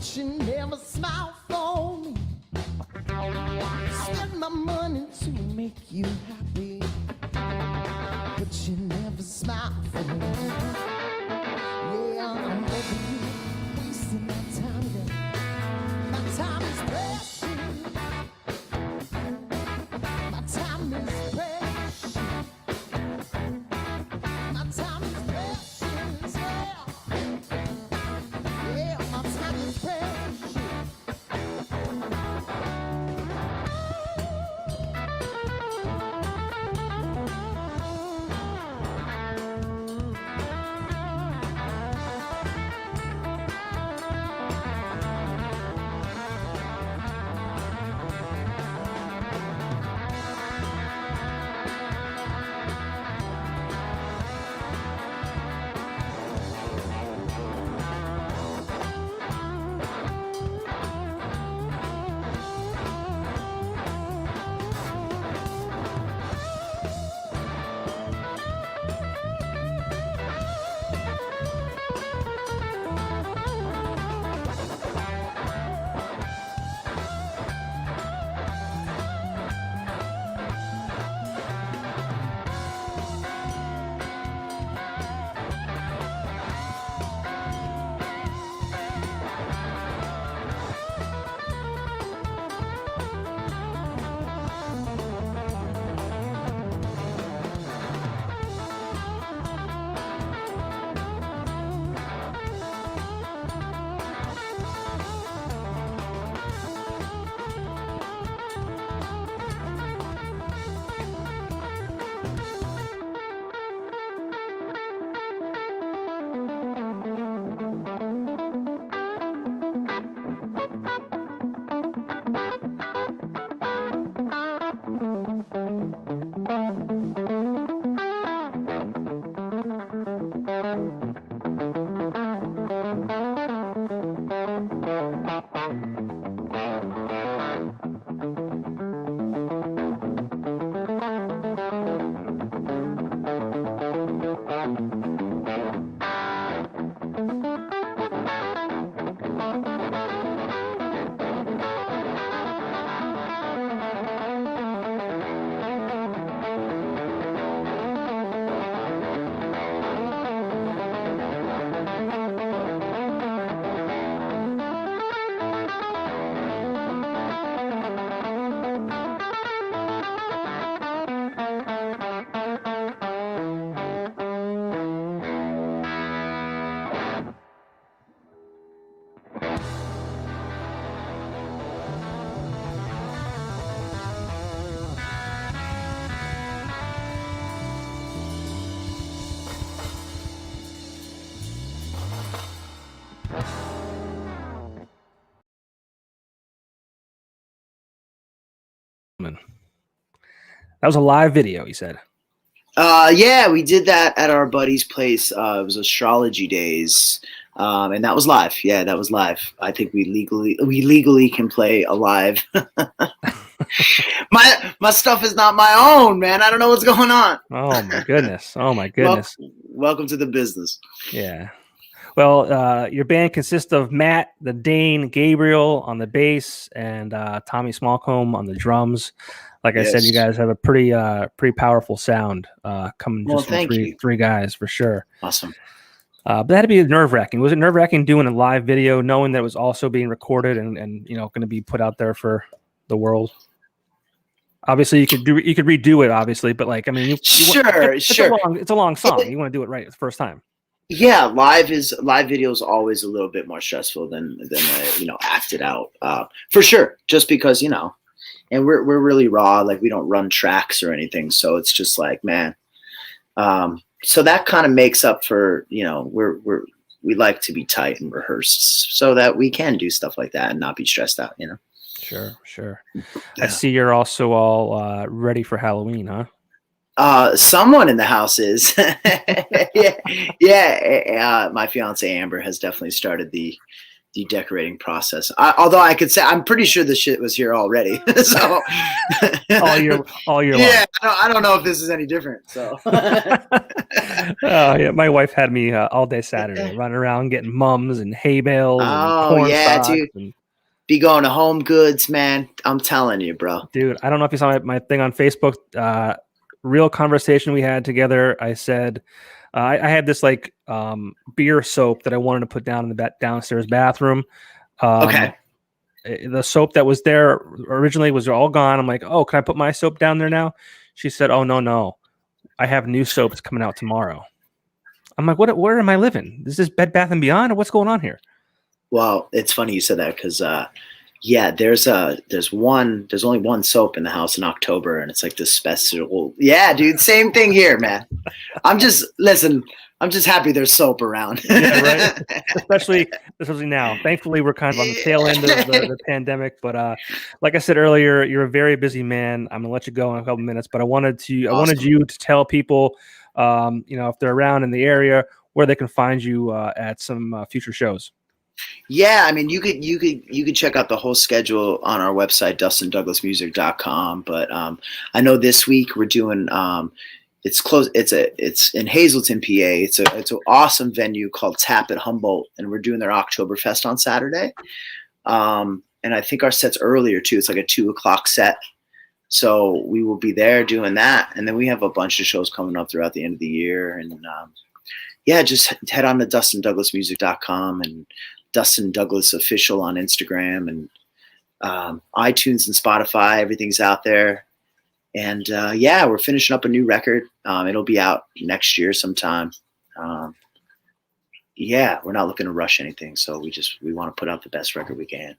but you never smile for me. Spend my money to make you happy, but you never smile for me. Yeah, I'm over you, wasting my time, girl. My time is precious. My time is precious. My time is precious, yeah. Yeah, my time is precious. That was a live video, he said. Yeah, we did that at our buddy's place. It was Astrology Days, and that was live. Yeah, that was live. I think we legally can play a live. my stuff is not my own, man. I don't know what's going on. Oh my goodness. Oh my goodness. Welcome to the business. Yeah. Well, your band consists of Matt, the Dane, Gabriel on the bass, and Tommy Smallcomb on the drums. Like I said, you guys have a pretty powerful sound coming just from three guys for sure. Awesome. But that had to be nerve-wracking. Was it nerve-wracking doing a live video, knowing that it was also being recorded and going to be put out there for the world? Obviously, you could redo it, obviously, but like, I mean, sure. It's a long song. You want to do it right the first time. Yeah, live video is always a little bit more stressful than acted out for sure. Just because and we're really raw, like we don't run tracks or anything, so it's just like, man. So that kind of makes up for we like to be tight and rehearsed so that we can do stuff like that and not be stressed out. Sure. Yeah. I see you're also all ready for Halloween, huh? Someone in the house is. yeah. My fiance Amber has definitely started the decorating process. Although I could say I'm pretty sure the shit was here already. So all year long. Yeah, I don't know if this is any different. So Oh yeah, my wife had me all day Saturday running around getting mums and hay bales and Oh corn yeah, stalks. dude. And, Be going to Home Goods, man. I'm telling you, bro. dude, I don't know if you saw my thing on Facebook. Real conversation we had together. I said I had this like beer soap that I wanted to put down in the downstairs bathroom. Okay. The soap that was there originally was all gone. I'm like, oh, can I put my soap down there now? She said, oh, no. I have new soaps coming out tomorrow. I'm like, where am I living? Is this Bed Bath & Beyond or what's going on here? Well, it's funny you said that because, yeah, there's only one soap in the house in October, and it's like this special. Yeah, dude, same thing here, man. I'm just happy there's soap around. Yeah, right. especially now. Thankfully, we're kind of on the tail end of the pandemic. But like I said earlier, you're a very busy man. I'm gonna let you go in a couple minutes, but I wanted you to tell people, if they're around in the area, where they can find you at some future shows. Yeah, I mean, you could check out the whole schedule on our website, DustinDouglasMusic.com. But I know this week we're doing. It's close. It's in Hazleton, PA. It's an awesome venue called Tap at Humboldt, and we're doing their Oktoberfest on Saturday. And I think our set's earlier too. It's like a 2:00 set, so we will be there doing that. And then we have a bunch of shows coming up throughout the end of the year. And yeah, just head on to DustinDouglasMusic.com and Dustin Douglas Official on Instagram and iTunes and Spotify. Everything's out there. And yeah, we're finishing up a new record. It'll be out next year sometime. Yeah, we're not looking to rush anything. So we want to put out the best record we can.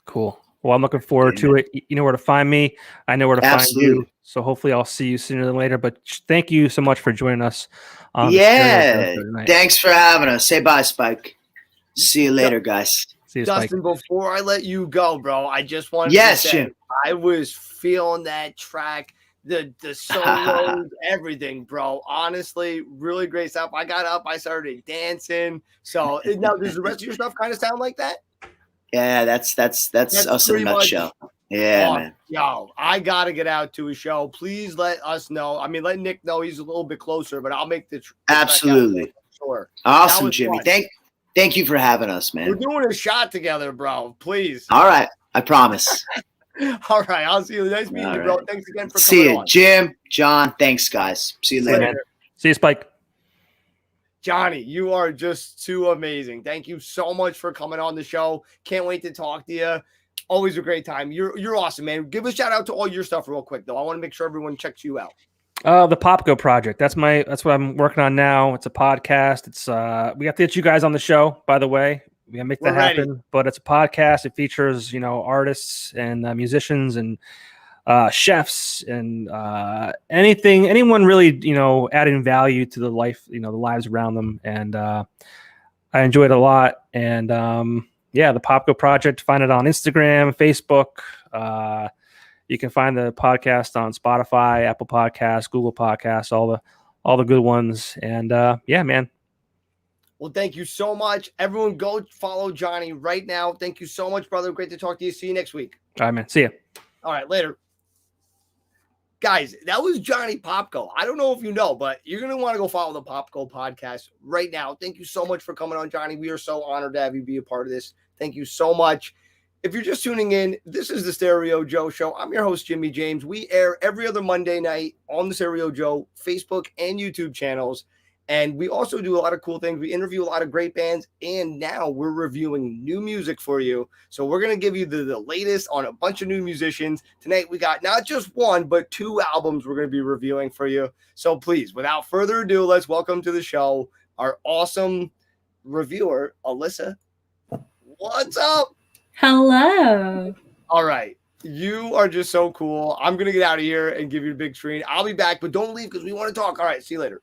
Cool. Well, I'm looking forward to it. You know where to find me. I know where to find you. So hopefully I'll see you sooner than later. But thank you so much for joining us. Yeah. Thanks for having us. Say bye, Spike. See you later, guys. See you, Dustin, Spike. before I let you go, bro, I just wanted to say Jim. I was feeling that track, the solos, everything, bro. Honestly, really great stuff. I got up, I started dancing. So now, does the rest of your stuff kind of sound like that? Yeah, that's us in a nutshell. Yeah, man. Yo, I gotta get out to a show. Please let us know. I mean, let Nick know he's a little bit closer, but I'll make the absolutely sure. Awesome, Jimmy. Fun. Thank you for having us, man. We're doing a shot together, bro. Please. All right, I promise. All right, I'll see you. Nice meeting you, bro. Thanks again for coming See you, on. Jim, John. Thanks, guys. See you later. See you, Spike. Johnny, you are just too amazing. Thank you so much for coming on the show. Can't wait to talk to you. Always a great time. You're awesome, man. Give a shout out to all your stuff real quick, though. I want to make sure everyone checks you out. The Popco project. That's what I'm working on now. It's a podcast. It's we have to get you guys on the show, by the way. We gotta make that happen. But it's a podcast. It features, artists and musicians and chefs and anyone really, adding value to the life, the lives around them. And I enjoyed it a lot. And yeah, the Popco project. Find it on Instagram, Facebook. You can find the podcast on Spotify, Apple Podcasts, Google Podcasts, all the good ones. And yeah, man. Well, thank you so much. Everyone go follow Johnny right now. Thank you so much, brother. Great to talk to you. See you next week. All right, man. See ya. All right, later. Guys, that was Johnny Popco. I don't know if you know, but you're going to want to go follow the Popco podcast right now. Thank you so much for coming on, Johnny. We are so honored to have you be a part of this. Thank you so much. If you're just tuning in, this is the Stereo Joe Show. I'm your host, Jimmy James. We air every other Monday night on the Stereo Joe Facebook and YouTube channels. And we also do a lot of cool things. We interview a lot of great bands. And now we're reviewing new music for you. So we're going to give you the latest on a bunch of new musicians. Tonight, we got not just one, but 2 albums we're going to be reviewing for you. So please, without further ado, let's welcome to the show our awesome reviewer, Alyssa. What's up? Hello. All right. You are just so cool. I'm going to get out of here and give you a big screen. I'll be back, but don't leave because we want to talk. All right. See you later.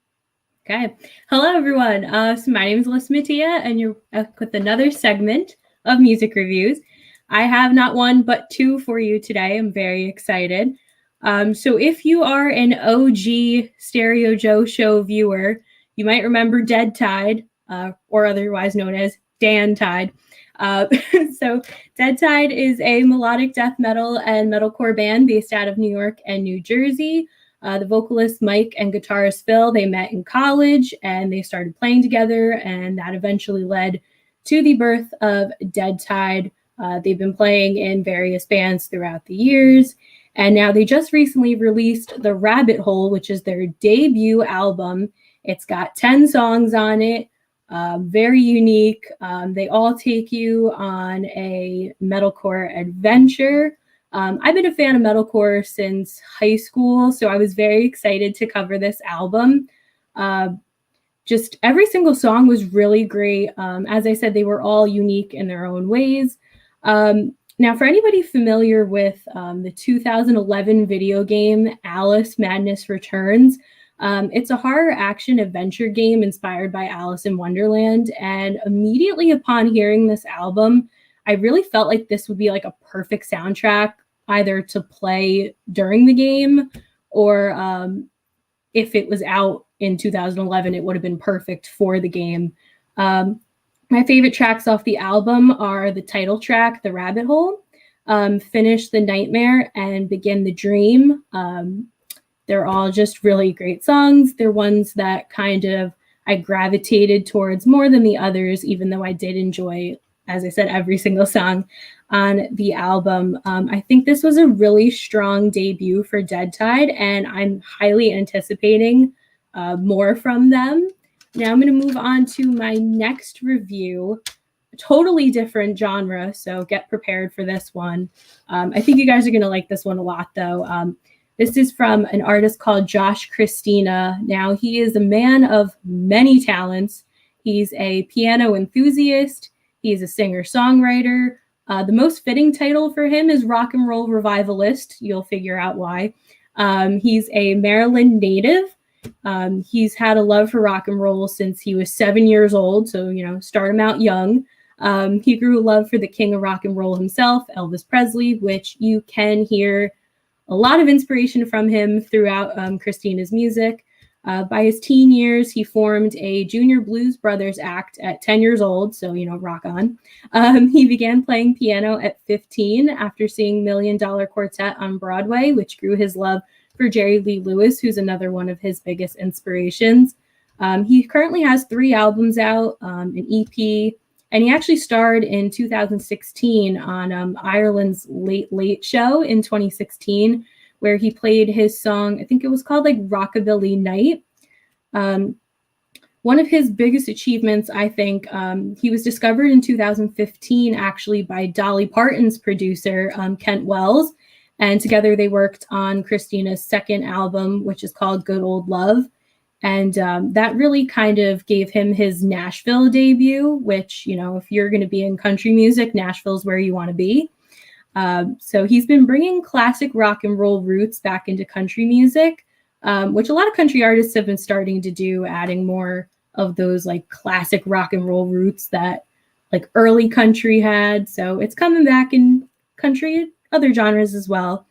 Okay. Hello, everyone. So my name is Alyssa Mattia, and you're with another segment of music reviews. I have not one, but 2 for you today. I'm very excited. So if you are an OG Stereo Joe Show viewer, you might remember Dead Tide, or otherwise known as Dan Tide. So Dead Tide is a melodic death metal and metalcore band based out of New York and New Jersey. The vocalist Mike and guitarist Phil, they met in college and they started playing together, and that eventually led to the birth of Dead Tide. They've been playing in various bands throughout the years, and now they just recently released The Rabbit Hole, which is their debut album. It's got 10 songs on it, very unique. They all take you on a metalcore adventure. I've been a fan of metalcore since high school, so I was very excited to cover this album. Just every single song was really great. As I said, they were all unique in their own ways. Now, for anybody familiar with the 2011 video game Alice Madness Returns, it's a horror action adventure game inspired by Alice in Wonderland. And immediately upon hearing this album, I really felt like this would be like a perfect soundtrack, either to play during the game or if it was out in 2011, it would have been perfect for the game. My favorite tracks off the album are the title track, The Rabbit Hole, Finish the Nightmare, and Begin the Dream. They're all just really great songs. They're ones that kind of I gravitated towards more than the others, even though I did enjoy, as I said, every single song on the album. I think this was a really strong debut for Dead Tide, and I'm highly anticipating more from them. Now I'm going to move on to my next review, a totally different genre, so get prepared for this one. I think you guys are going to like this one a lot, though. This is from an artist called Josh Christina. Now, he is a man of many talents. He's a piano enthusiast. He's a singer-songwriter. The most fitting title for him is rock and roll revivalist. You'll figure out why. He's a Maryland native. He's had a love for rock and roll since he was 7 years old. So, start him out young. He grew a love for the king of rock and roll himself, Elvis Presley, which you can hear a lot of inspiration from him throughout Christina's music. By his teen years, he formed a Junior Blues Brothers act at 10 years old, so, rock on. He began playing piano at 15 after seeing $1 Million Quartet on Broadway, which grew his love for Jerry Lee Lewis, who's another one of his biggest inspirations. He currently has 3 albums out, an EP, and he actually starred in 2016 on Ireland's Late Late Show in 2016, where he played his song, I think it was called Rockabilly Night. One of his biggest achievements, I think, he was discovered in 2015 actually by Dolly Parton's producer, Kent Wells, and together they worked on Christina's second album, which is called Good Old Love. And that really kind of gave him his Nashville debut, which, if you're going to be in country music, Nashville's where you want to be. So he's been bringing classic rock and roll roots back into country music, which a lot of country artists have been starting to do, adding more of those classic rock and roll roots that early country had. So it's coming back in country, other genres as well.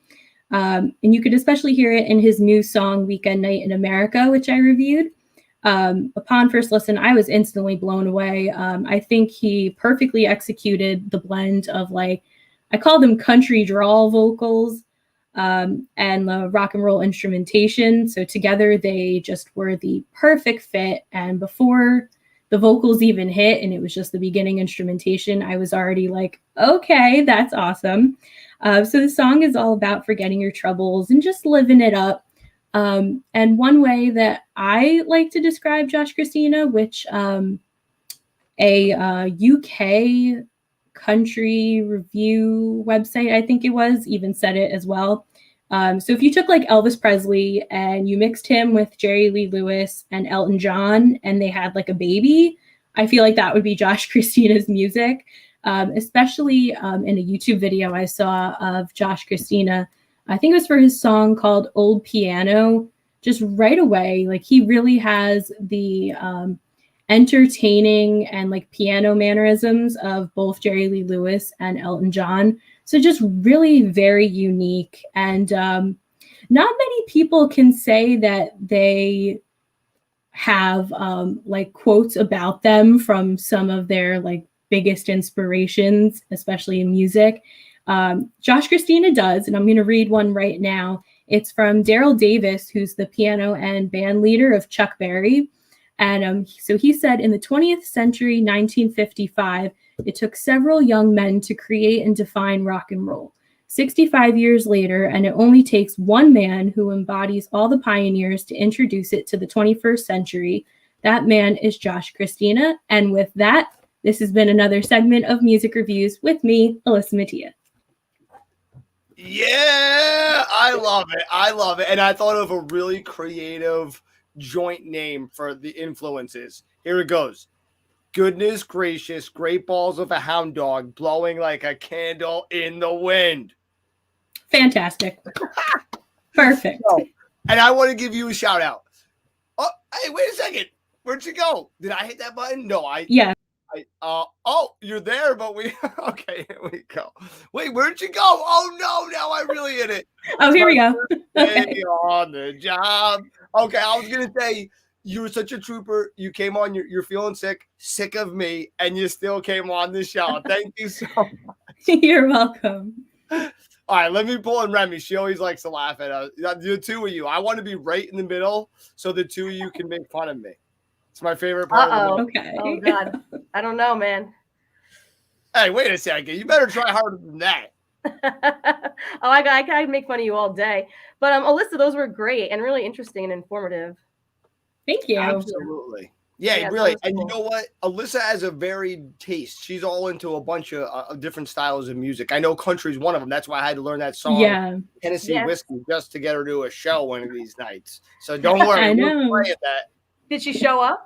And you could especially hear it in his new song, Weekend Night in America, which I reviewed. Upon first listen, I was instantly blown away. I think he perfectly executed the blend of I call them country drawl vocals and the rock and roll instrumentation. So together they just were the perfect fit. And before the vocals even hit and it was just the beginning instrumentation, I was already okay, that's awesome. So the song is all about forgetting your troubles and just living it up. And one way that I like to describe Josh Christina, which a UK country review website, I think it was, even said it as well. So if you took Elvis Presley and you mixed him with Jerry Lee Lewis and Elton John and they had a baby, I feel that would be Josh Christina's music. Especially in a YouTube video I saw of Josh Christina. I think it was for his song called Old Piano. Just right away, he really has the entertaining and piano mannerisms of both Jerry Lee Lewis and Elton John. So just really very unique. And not many people can say that they have quotes about them from some of their biggest inspirations, especially in music. Josh Christina does, and I'm going to read one right now. It's from Daryl Davis, who's the piano and band leader of Chuck Berry. And so he said in the 20th century, 1955, it took several young men to create and define rock and roll. 65 years later, and it only takes one man who embodies all the pioneers to introduce it to the 21st century. That man is Josh Christina. And with that, this has been another segment of Music Reviews with me, Alyssa Mattia. Yeah, I love it. I love it. And I thought of a really creative joint name for the influences. Here it goes. Goodness gracious, great balls of a hound dog blowing like a candle in the wind. Fantastic. Perfect. And I want to give you a shout out. Oh, hey, wait a second. Where'd you go? Did I hit that button? No, Yeah. Oh, you're there, but okay, here we go. Wait, where'd you go? Oh no, now I really hit it. Oh, here we go. Okay. On the job. Okay, I was gonna say you were such a trooper. You came on, you're feeling sick of me, and you still came on the show. Thank you so much. You're welcome. All right, let me pull in Remy. She always likes to laugh at us. The two of you. I want to be right in the middle so the two of you can make fun of me. It's my favorite part of the movie. Okay. Oh God, I don't know, man. Hey, wait a second. You better try harder than that. Oh, I can make fun of you all day. But Alyssa, those were great and really interesting and informative. Thank you. Absolutely. Yeah, Yeah, really. that was And you cool. know what? Alyssa has a varied taste. She's all into a bunch of different styles of music. I know country's one of them. That's why I had to learn that song, Yeah. Tennessee Yeah. Whiskey, just to get her to a show one of these nights. So don't worry. I We'll know. play at that. Did she show up?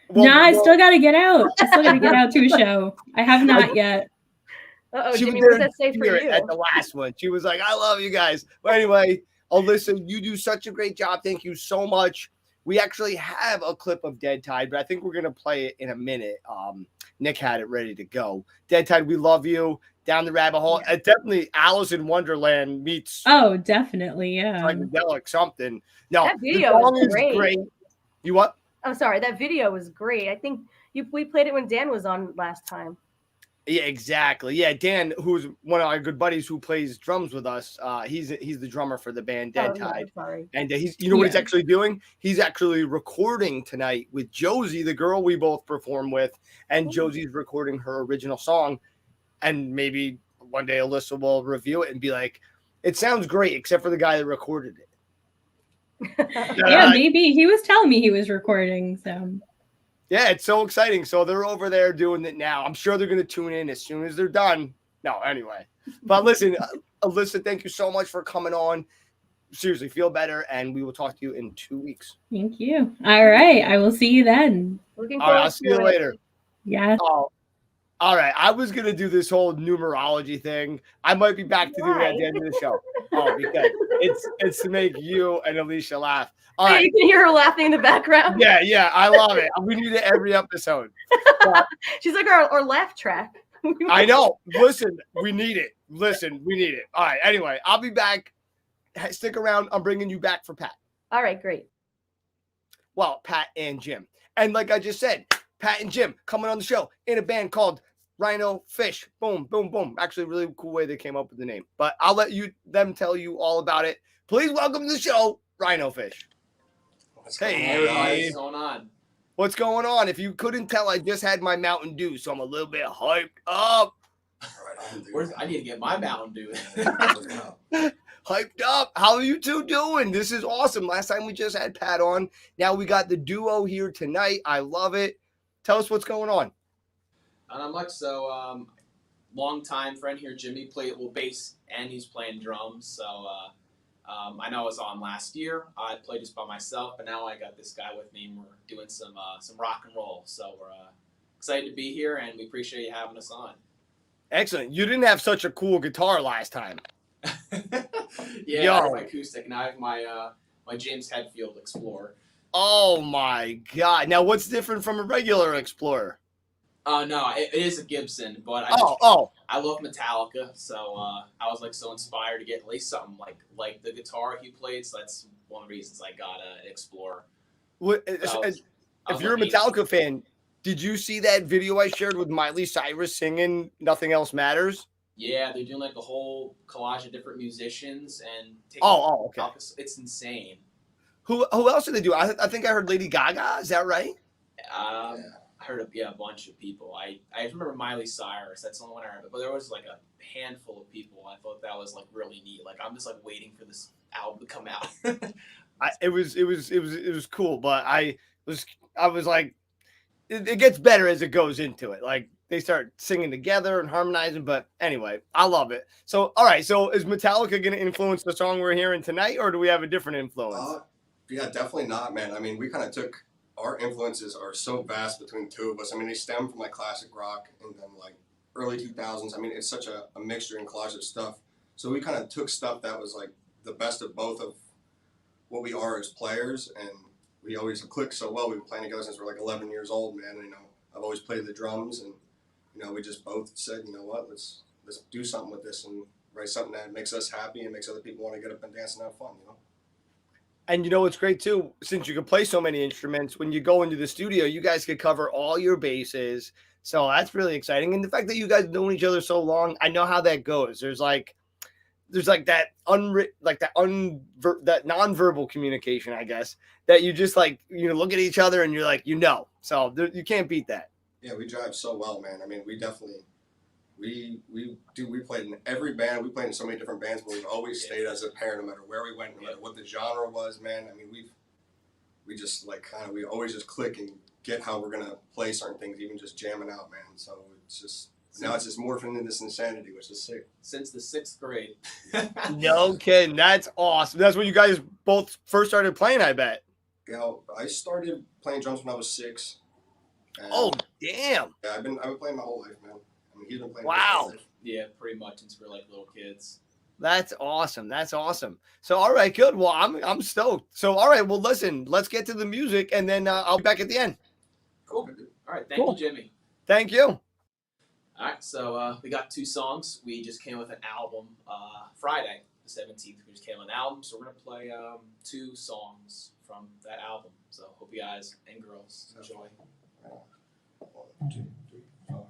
Well, No, I well, still got to get out. I still got to get out to a show. I have not yet. Uh-oh, she Jimmy, was what does there that say in for spirit you? at the last one. She was like, I love you guys. But anyway, Alyssa, you do such a great job. Thank you so much. We actually have a clip of Dead Tide, but I think we're going to play it in a minute. Nick had it ready to go. Dead Tide, we love you. Down the rabbit hole. Definitely Alice in Wonderland meets Oh, definitely. Yeah. psychedelic something. No, That the video song is is great. great. You what? I'm sorry, that video was great. I think we played it when Dan was on last time. Yeah, exactly. Yeah, Dan, who's one of our good buddies who plays drums with us, he's the drummer for the band Dead Oh, yeah, Tide. sorry. And he's, you know what he's Yeah. actually doing? He's actually recording tonight with Josie, the girl we both perform with, and Josie's recording her original song. And maybe one day Alyssa will review it and be like, it sounds great, except for the guy that recorded it. Yeah, maybe. He was telling me he was recording. So Yeah, it's so exciting. So they're over there doing it now. I'm sure they're going to tune in as soon as they're done. No, anyway. But listen, Alyssa, thank you so much for coming on. Seriously, feel better, and we will talk to you in 2 weeks. thank you. All right. I will see you then. Looking All forward right, I'll to see you it. later. Yeah. Oh, all right. I was going to do this whole numerology thing. I might be back to do it at the end of the show. Oh, because it's to make you and Alicia laugh. All Yeah, right. you can hear her laughing in the background. Yeah, I love it. We need it every episode. She's like our laugh track. I know. Listen, we need it. All right. Anyway, I'll be back. Stick around. I'm bringing you back for Pat. All right, great. Well, Pat and Jim. And like I just said, Pat and Jim coming on the show in a band called Rhino Fish. Boom, boom, boom. Actually, really cool way they came up with the name. But I'll let them tell you all about it. Please welcome to the show, Rhino Fish. Hey, What's going on? what's going on? If you couldn't tell, I just had my Mountain Dew, so I'm a little bit hyped up. I need to get my Mountain Dew. Hyped up. How are you two doing? This is awesome. Last time we just had Pat on. Now we got the duo here tonight. I love it. Tell us what's going on. Not much. So, long-time friend here, Jimmy, played bass, and he's playing drums. So, I know I was on last year. I played just by myself, but now I got this guy with me, and we're doing some rock and roll. So we're excited to be here, and we appreciate you having us on. Excellent. You didn't have such a cool guitar last time. Yeah, Yo. I have my acoustic, and I have my James Hetfield Explorer. Oh my God. Now what's different from a regular Explorer? No, it is a Gibson, but I love Metallica, so I was so inspired to get at least something like the guitar he played. So that's one of the reasons I got an Explorer. If you're a Metallica fan, did you see that video I shared with Miley Cyrus singing "Nothing Else Matters"? Yeah, they're doing like a whole collage of different musicians and taking Okay. It's insane. Who else did they do? I think I heard Lady Gaga. Is that right? I heard a bunch of people. I remember Miley Cyrus. That's the only one I heard. But there was like a handful of people. I thought that was like really neat. Like I'm just like waiting for this album to come out. It was cool, but I was like, it gets better as it goes into it. Like they start singing together and harmonizing. But anyway, I love it. So all right, so is Metallica going to influence the song we're hearing tonight, or do we have a different influence? Yeah, definitely not, man. I mean, we kind of took our influences are so vast between the two of us. I mean, they stem from like classic rock and then like early 2000s. I mean, it's such a mixture and collage of stuff. So we kind of took stuff that was like the best of both of what we are as players, and we always clicked so well. We've been playing together since we're like 11 years old, man. And, you know, I've always played the drums, and you know, we just both said, you know what, let's do something with this and write something that makes us happy and makes other people want to get up and dance and have fun, you know. And you know what's great too, since you can play so many instruments, when you go into the studio, you guys could cover all your bases. So that's really exciting. And the fact that you guys have known each other so long, I know how that goes. There's that nonverbal communication, I guess, that you just like, you know, look at each other and you're like, you know, so you can't beat that. Yeah, we drive so well, man. I mean, we definitely, we played in every band. We played in so many different bands, but we've always stayed as a pair no matter where we went, no matter what the genre was, man. I mean, we just like we always just click and get how we're going to play certain things, even just jamming out, man. So it's just, now it's just morphing into this insanity, which is sick. Since the 6th grade. No kidding. That's awesome. That's when you guys both first started playing, I bet. Yeah, I started playing drums when I was 6. Oh, damn. Yeah, I've been playing my whole life, man. I mean, he's been playing. Wow. Yeah, pretty much since we're like little kids. That's awesome. That's awesome. So, all right, good. Well, I'm stoked. So, all right, well, listen, let's get to the music, and then I'll be back at the end. Cool. All right, thank you, Jimmy. Thank you. All right, so we got 2 songs. We just came with an album Friday, the 17th. We just came with an album, so we're going to play 2 songs from that album. So hope you guys and girls enjoy. 1, 2, 3, 4.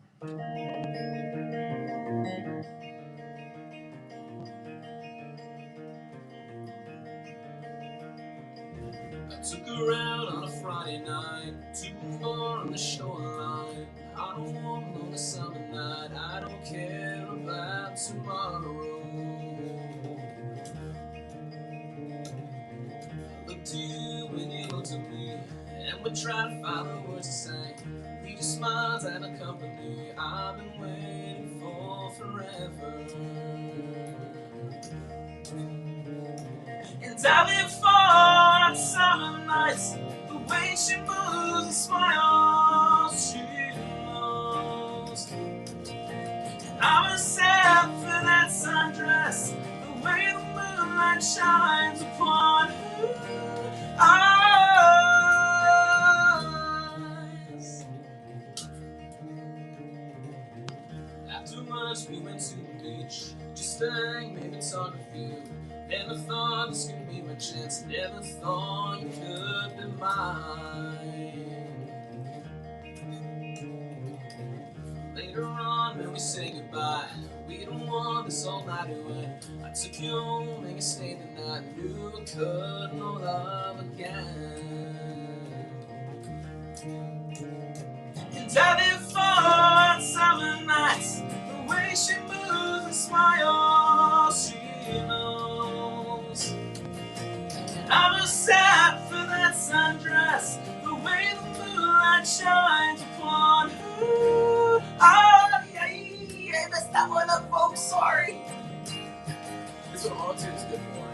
I took her out on a Friday night, too far on the shoreline. I don't want on a summer night, I don't care about tomorrow. I looked to you and you looked at me, and we tried to find the words to say. We just smiled and a company I've been waiting for forever. And I've been for on summer nights, the way she moves and smiles, she knows. And I'm a sad for that sundress, the way the moonlight shines upon her eyes. After lunch we went to the beach, just hang, maybe talk a few. Never thought this could be my chance, never thought you could be mine. Later on when we say goodbye, we don't want this all night away. I took you home and you stayed the night, knew I could no love again. And I've been for summer nights, the way she moves and smiles, she knows. And I'm a sad for that sundress, the way the moonlight shines upon her. Oh, yeah, messed that one up, folks, sorry. This one all tune's good for.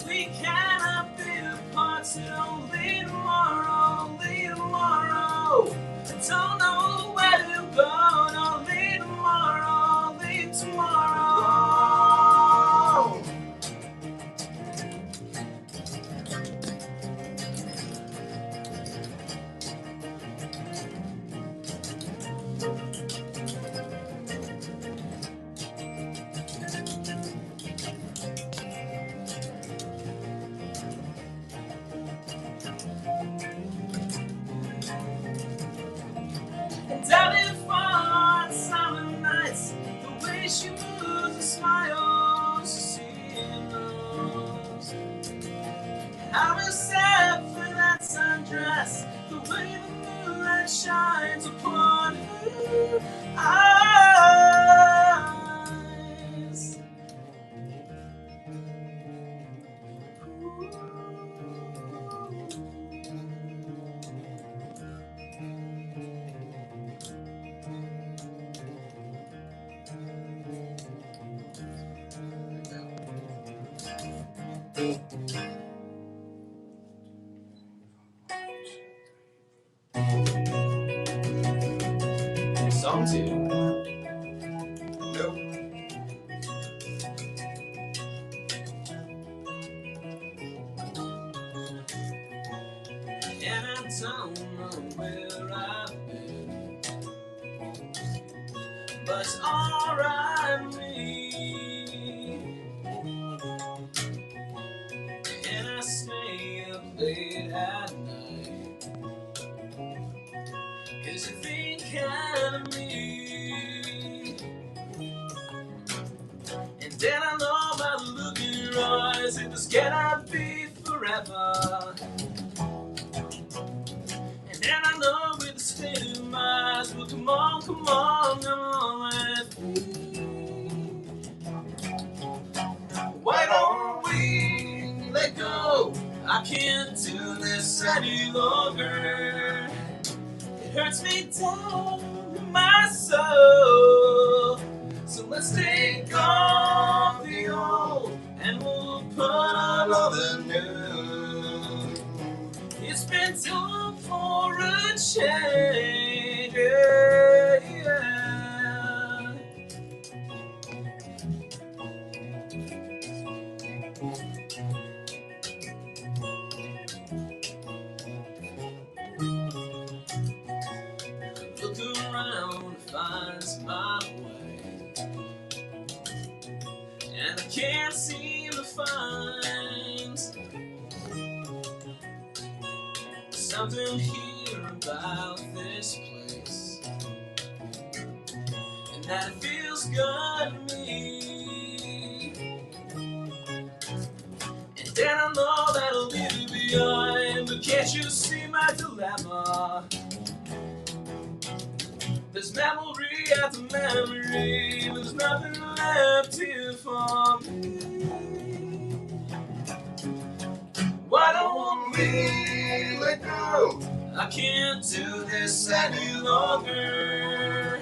We cannot be apart till late tomorrow, late tomorrow. I don't know where to go, no, late tomorrow, late tomorrow. Song 2. Nope. And I don't know where I've been, but it's alright with me. And I stay up late at night, 'cause you think of me. And then I know by the look in your eyes, it just cannot be forever. And then I know with the state of minds, well, come on, come on, come on with me. Why don't we let go? I can't do this any longer. It hurts me down in my soul. So let's take off the old and we'll put on all the new. It's been time for a change. Yeah, yeah. Look around to find my way, and I can't seem to find something here about this place, and that it feels good to me. And then I know that I'll leave you behind, but can't you see my dilemma? There's memory after memory, there's nothing left here for me. Why don't we let go? I can't do this any longer.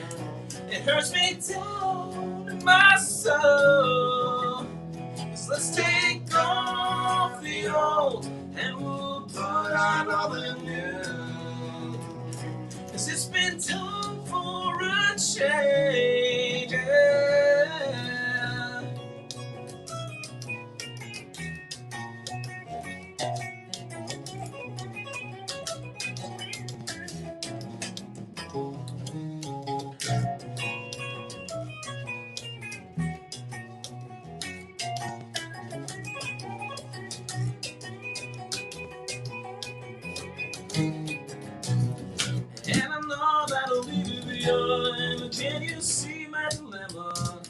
It hurts me down in my soul. So let's take off the old and we'll put on all the new. 'Cause it's been time for a change. Yeah. And I know that'll leave you behind, but can you see my dilemma?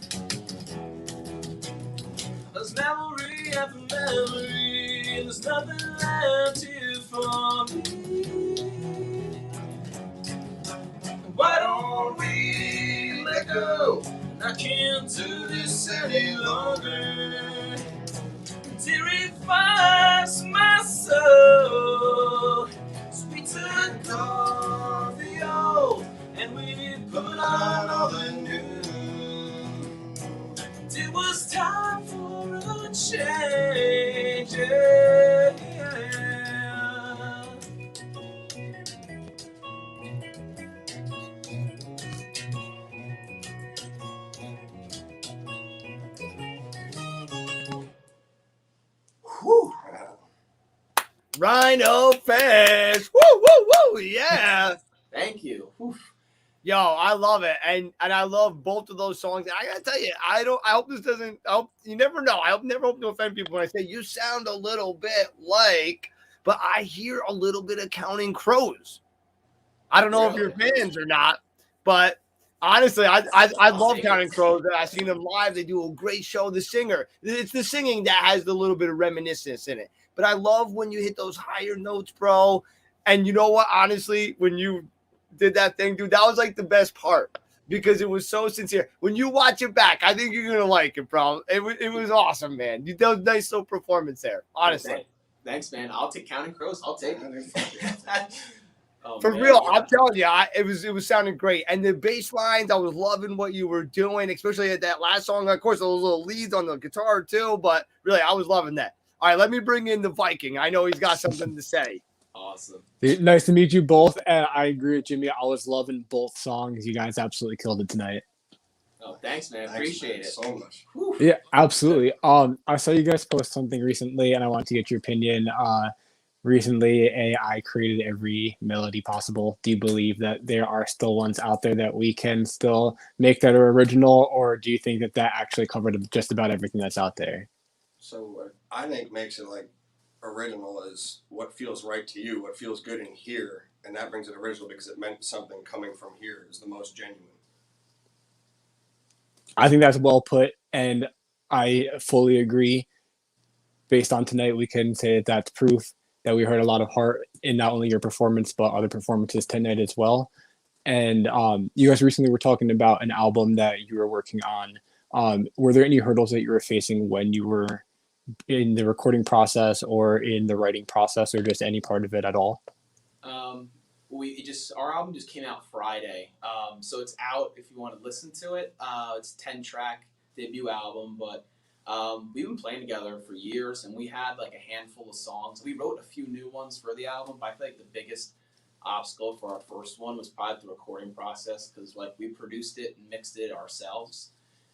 There's memory after memory, and there's nothing left here for me. Why don't we let go? I can't do this any longer. Terrifies my soul. So we took off the old and we put on all the new. It was time for a change. Yeah. Whew. Rhino Fest. Woo, woo, woo. Yeah. Thank you. Oof. Yo, I love it. And I love both of those songs. I gotta tell you, I hope this doesn't, you never know. I never hope to offend people when I say you sound a little bit like, but I hear a little bit of Counting Crows. I don't know if you're fans or not, but honestly, I love Counting Crows. I've seen them live. They do a great show. The singer, it's the singing that has the little bit of reminiscence in it. But I love when you hit those higher notes, bro. And you know what? Honestly, when you did that thing, dude, that was like the best part because it was so sincere. When you watch it back, I think you're gonna like it, bro. It was awesome, man. You did a nice little performance there, honestly. Thanks, man. I'll take Counting Crows. I'll take it. Oh, For man, real, yeah. I'm telling you, it was sounding great. And the bass lines, I was loving what you were doing, especially at that last song. Of course, those little leads on the guitar too, but really, I was loving that. All right, let me bring in the Viking. I know he's got something to say. Awesome. Nice to meet you both. And I agree with Jimmy. I was loving both songs. You guys absolutely killed it tonight. Oh, thanks, man. Appreciate it so much. Whew. Yeah, absolutely. I saw you guys post something recently, and I want to get your opinion. Recently, AI created every melody possible. Do you believe that there are still ones out there that we can still make that are original, or do you think that that actually covered just about everything that's out there? So what I think makes it like original is what feels right to you, what feels good in here, and that brings it original because it meant something coming from here is the most genuine. I think that's well put, and I fully agree. Based on tonight, we can say that that's proof that we heard a lot of heart in not only your performance, but other performances tonight as well. And you guys recently were talking about an album that you were working on. Were there any hurdles that you were facing when you were in the recording process or in the writing process or just any part of it at all? Our album just came out Friday, so it's out if you want to listen to it. It's a 10-track debut album, but we've been playing together for years, and we had like a handful of songs. We wrote a few new ones for the album, but I feel like the biggest obstacle for our first one was probably the recording process, because like we produced it and mixed it ourselves,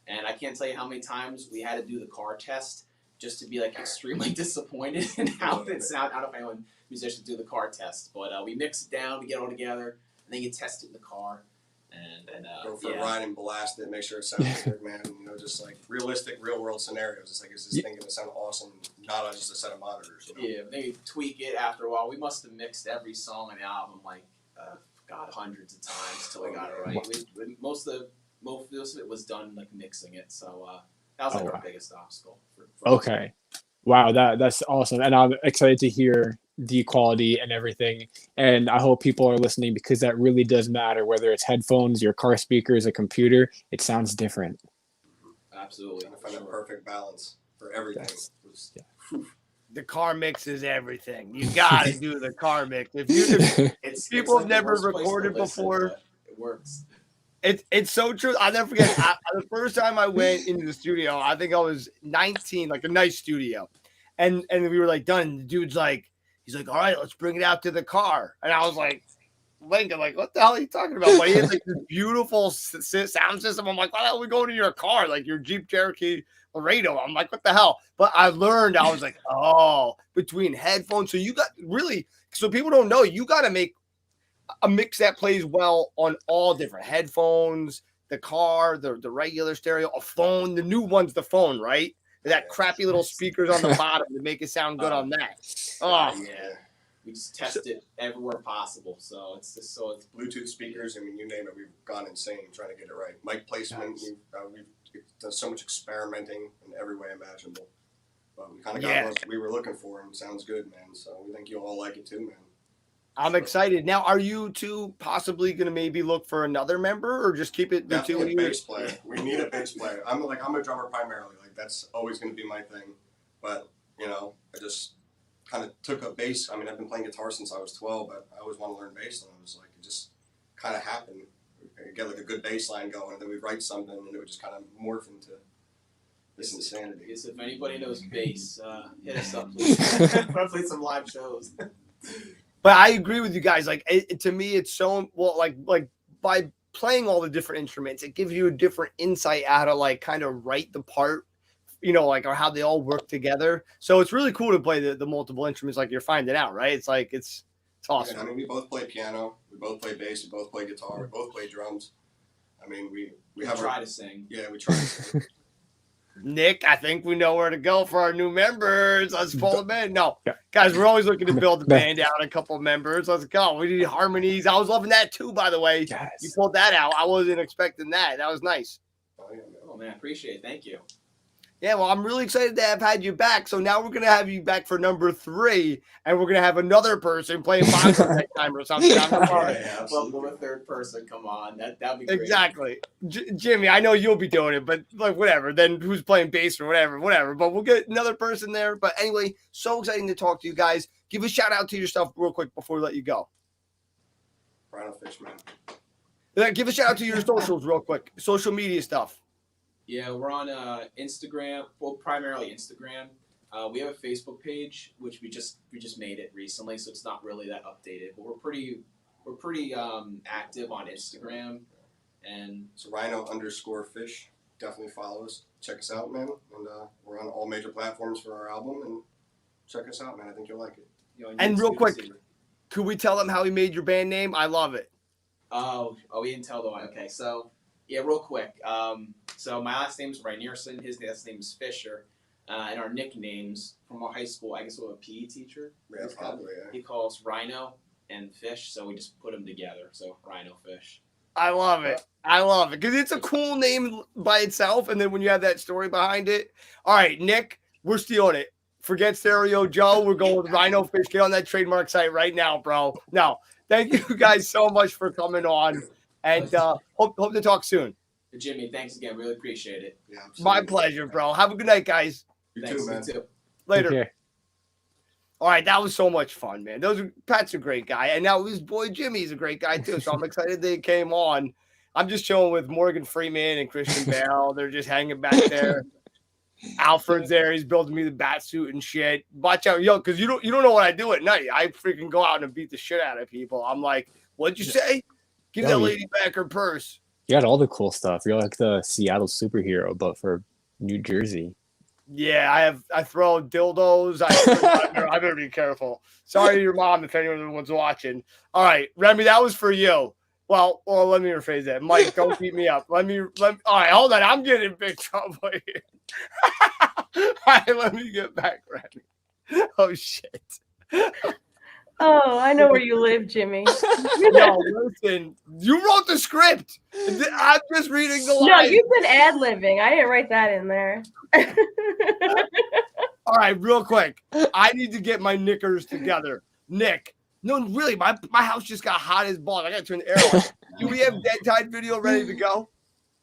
and I can't tell you how many times we had to do the car test just to be like extremely disappointed in how it sounded. I don't know if anyone musicians do the car test, but we mix it down to get it all together, and then you test it in the car, and go for a ride and blast it, make sure it sounds good, man. You know, just like realistic, real world scenarios. It's like, is this thing gonna sound awesome? Not just a set of monitors. You know? Yeah, then you tweak it after a while. We must have mixed every song on the album like hundreds of times till we got it right. Most of it was done like mixing it, so that was like our biggest obstacle. Okay. Wow, that's awesome. And I'm excited to hear the quality and everything. And I hope people are listening because that really does matter, whether it's headphones, your car speakers, a computer, it sounds different. Absolutely. Trying to find a perfect balance for everything. The car mix is everything. You gotta do the car mix. If people have never recorded before, it works. It's so true. I'll never forget. The first time I went into the studio, I think I was 19, like a nice studio, and we were like done. The dude's like, he's like, all right, let's bring it out to the car, and I was like, Lincoln, like, what the hell are you talking about? But he had like this beautiful sound system. I'm like, why the hell are we going to your car, like your Jeep Cherokee Laredo? I'm like, what the hell? But I learned. I was like, oh, between headphones. So you got really. So people don't know. You got to make a mix that plays well on all different headphones, the car, the regular stereo, a phone. The new one's the phone, right? That crappy little speakers on the bottom to make it sound good on that. Oh yeah, we just test it everywhere possible. So it's Bluetooth speakers. I mean, you name it, we've gone insane trying to get it right. Mic placement, we've done so much experimenting in every way imaginable. But we kind of got what we were looking for, and it sounds good, man. So we think you all like it too, man. I'm excited. Now, are you two possibly going to maybe look for another member, or just keep it the two of you? Bass player. We need a bass player. I'm a drummer primarily. Like that's always going to be my thing. But you know, I just kind of took a bass. I mean, I've been playing guitar since I was 12, but I always want to learn bass, and I was like, it just kind of happened. We get like a good bass line going, and then we write something, and it would just kind of morph into this insanity. Yes, if anybody knows bass, hit us up, please. Play some live shows. But I agree with you guys. Like to me, it's so well. Like by playing all the different instruments, it gives you a different insight how to like kind of write the part, you know, like or how they all work together. So it's really cool to play the multiple instruments, like you're finding out, right? It's like it's awesome. I mean, we both play piano, we both play bass, we both play guitar, we both play drums. I mean, we have try to sing. Yeah, we try to sing. Nick, I think we know where to go for our new members. Let's pull them in. No, guys, we're always looking to build the band out a couple of members. Let's go. We need harmonies. I was loving that too, by the way. Yes. You pulled that out. I wasn't expecting that. That was nice. Oh man, appreciate it. Thank you. Yeah, well, I'm really excited to have had you back. So now we're gonna have you back for number 3, and we're gonna have another person playing boxer next time or something. Welcome a third person. Come on, that'd be great. Exactly, Jimmy. I know you'll be doing it, but like whatever. Then who's playing bass or whatever. But we'll get another person there. But anyway, so exciting to talk to you guys. Give a shout out to yourself real quick before we let you go. Rhino Fishman. Give a shout out to your socials real quick. Social media stuff. Yeah, we're on Instagram. Well, primarily Instagram. We have a Facebook page, which we just made it recently, so it's not really that updated. But we're pretty active on Instagram, and So Rhino_fish. Definitely follow us. Check us out, man. And we're on all major platforms for our album. And check us out, man. I think you'll like it. And real quick, could we tell them how we made your band name? I love it. Oh, we didn't tell the one. Okay, so yeah, real quick. So my last name is Reinierson. His last name is Fisher. And our nicknames from our high school, I guess we have a PE teacher. Yeah, probably, yeah. He calls Rhino and Fish, so we just put them together. So Rhino Fish. I love it. I love it because it's a cool name by itself. And then when you have that story behind it. All right, Nick, we're stealing it. Forget Stereo Joe. We're going with Rhino Fish. Get on that trademark site right now, bro. No, thank you guys so much for coming on. And hope to talk soon. Jimmy, thanks again. Really appreciate it. Yeah, My pleasure, bro. Have a good night, guys. You Thanks, too, man. you too. Later. Take care. All right, that was so much fun, man. Pat's a great guy, and now his boy Jimmy's a great guy too. So I'm excited they came on. I'm just chilling with Morgan Freeman and Christian Bale. They're just hanging back there. Alfred's there. He's building me the bat suit and shit. Watch out, yo, because you don't know what I do at night. I freaking go out and beat the shit out of people. I'm like, what'd you say? Give that lady back her purse. You got all the cool stuff. You're like the Seattle superhero, but for New Jersey. Yeah, I throw dildos. I better be careful. Sorry to your mom if anyone was watching. All right, Remy, that was for you. Well, let me rephrase that. Mike, don't beat me up. All right, hold on. I'm getting in big trouble here. All right, let me get back, Remy. Oh, shit. Oh, I know where you live, Jimmy. No, listen. You wrote the script. I'm just reading the lines. No, you've been ad-libbing. I didn't write that in there. All right, real quick. I need to get my knickers together. Nick. No, really, my house just got hot as balls. I got to turn the air on. Do we have Dead Tide video ready to go?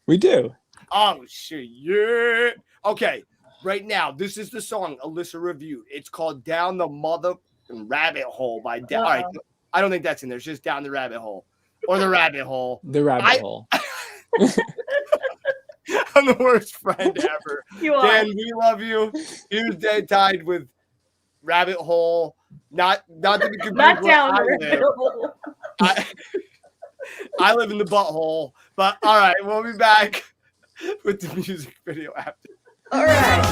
We do. Oh, shit. Yeah. Okay, right now, this is the song Alyssa reviewed. It's called Down the Mother Rabbit Hole by All right, I don't think that's in there. It's just Down the Rabbit Hole. Or the Rabbit Hole. The Rabbit Hole. I'm the worst friend ever. You are. Dan, we love you. Here's Dead Tide with Rabbit Hole. Not to be confused. Not down the rabbit hole. I live in the butthole. But all right, we'll be back with the music video after. All right.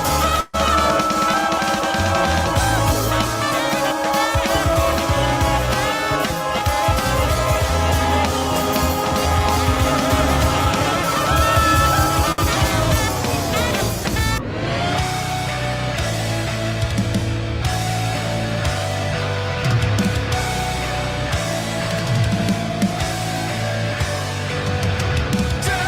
Down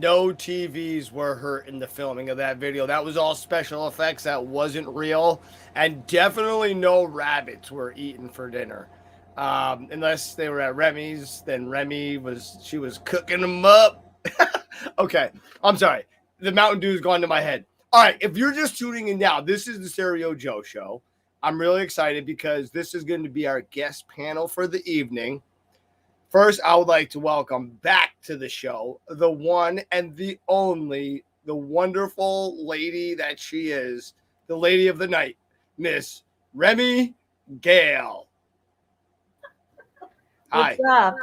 no TVs were hurt in the filming of that video. That was all special effects. That wasn't real. And definitely no rabbits were eaten for dinner. Unless they were at Remy's, then she was cooking them up. Okay, I'm sorry. The Mountain Dew's gone to my head. All right, if you're just tuning in now, this is the Stereo Joe Show. I'm really excited because this is going to be our guest panel for the evening. First, I would like to welcome back to the show the one and the only, the wonderful lady that she is, the lady of the night, Miss Remy Gale. Hi. What's up?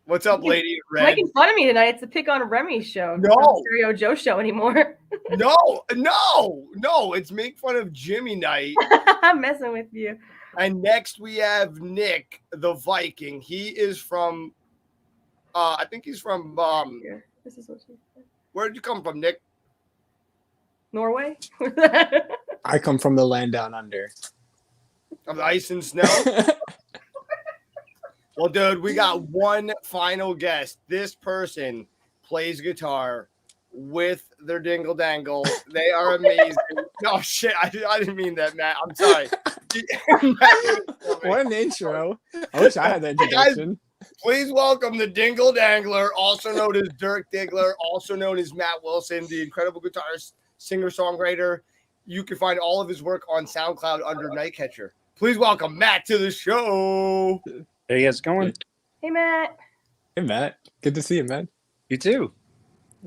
What's up, lady? in You're red? making fun of me tonight. It's the Pick on Remy show. No. It's not the Stereo Joe show anymore. No. It's make fun of Jimmy night. I'm messing with you. And next we have Nick the Viking. He is from, I think he's from, This is what she said. where did you come from, Nick? Norway? I come from the land down under. Of the ice and snow? Well, dude, we got one final guest. This person plays guitar with their dingle dangle. They are amazing. No, shit. I didn't mean that, Matt. I'm sorry. What an intro. I wish I had that introduction. Guys, please welcome the Dingle Dangler, also known as Dirk Diggler, also known as Matt Wilson, the incredible guitarist, singer-songwriter. You can find all of his work on SoundCloud under Nightcatcher. Please welcome Matt to the show. Hey, how's it going? Hey, Matt. Hey, Matt. Good to see you, man. You too.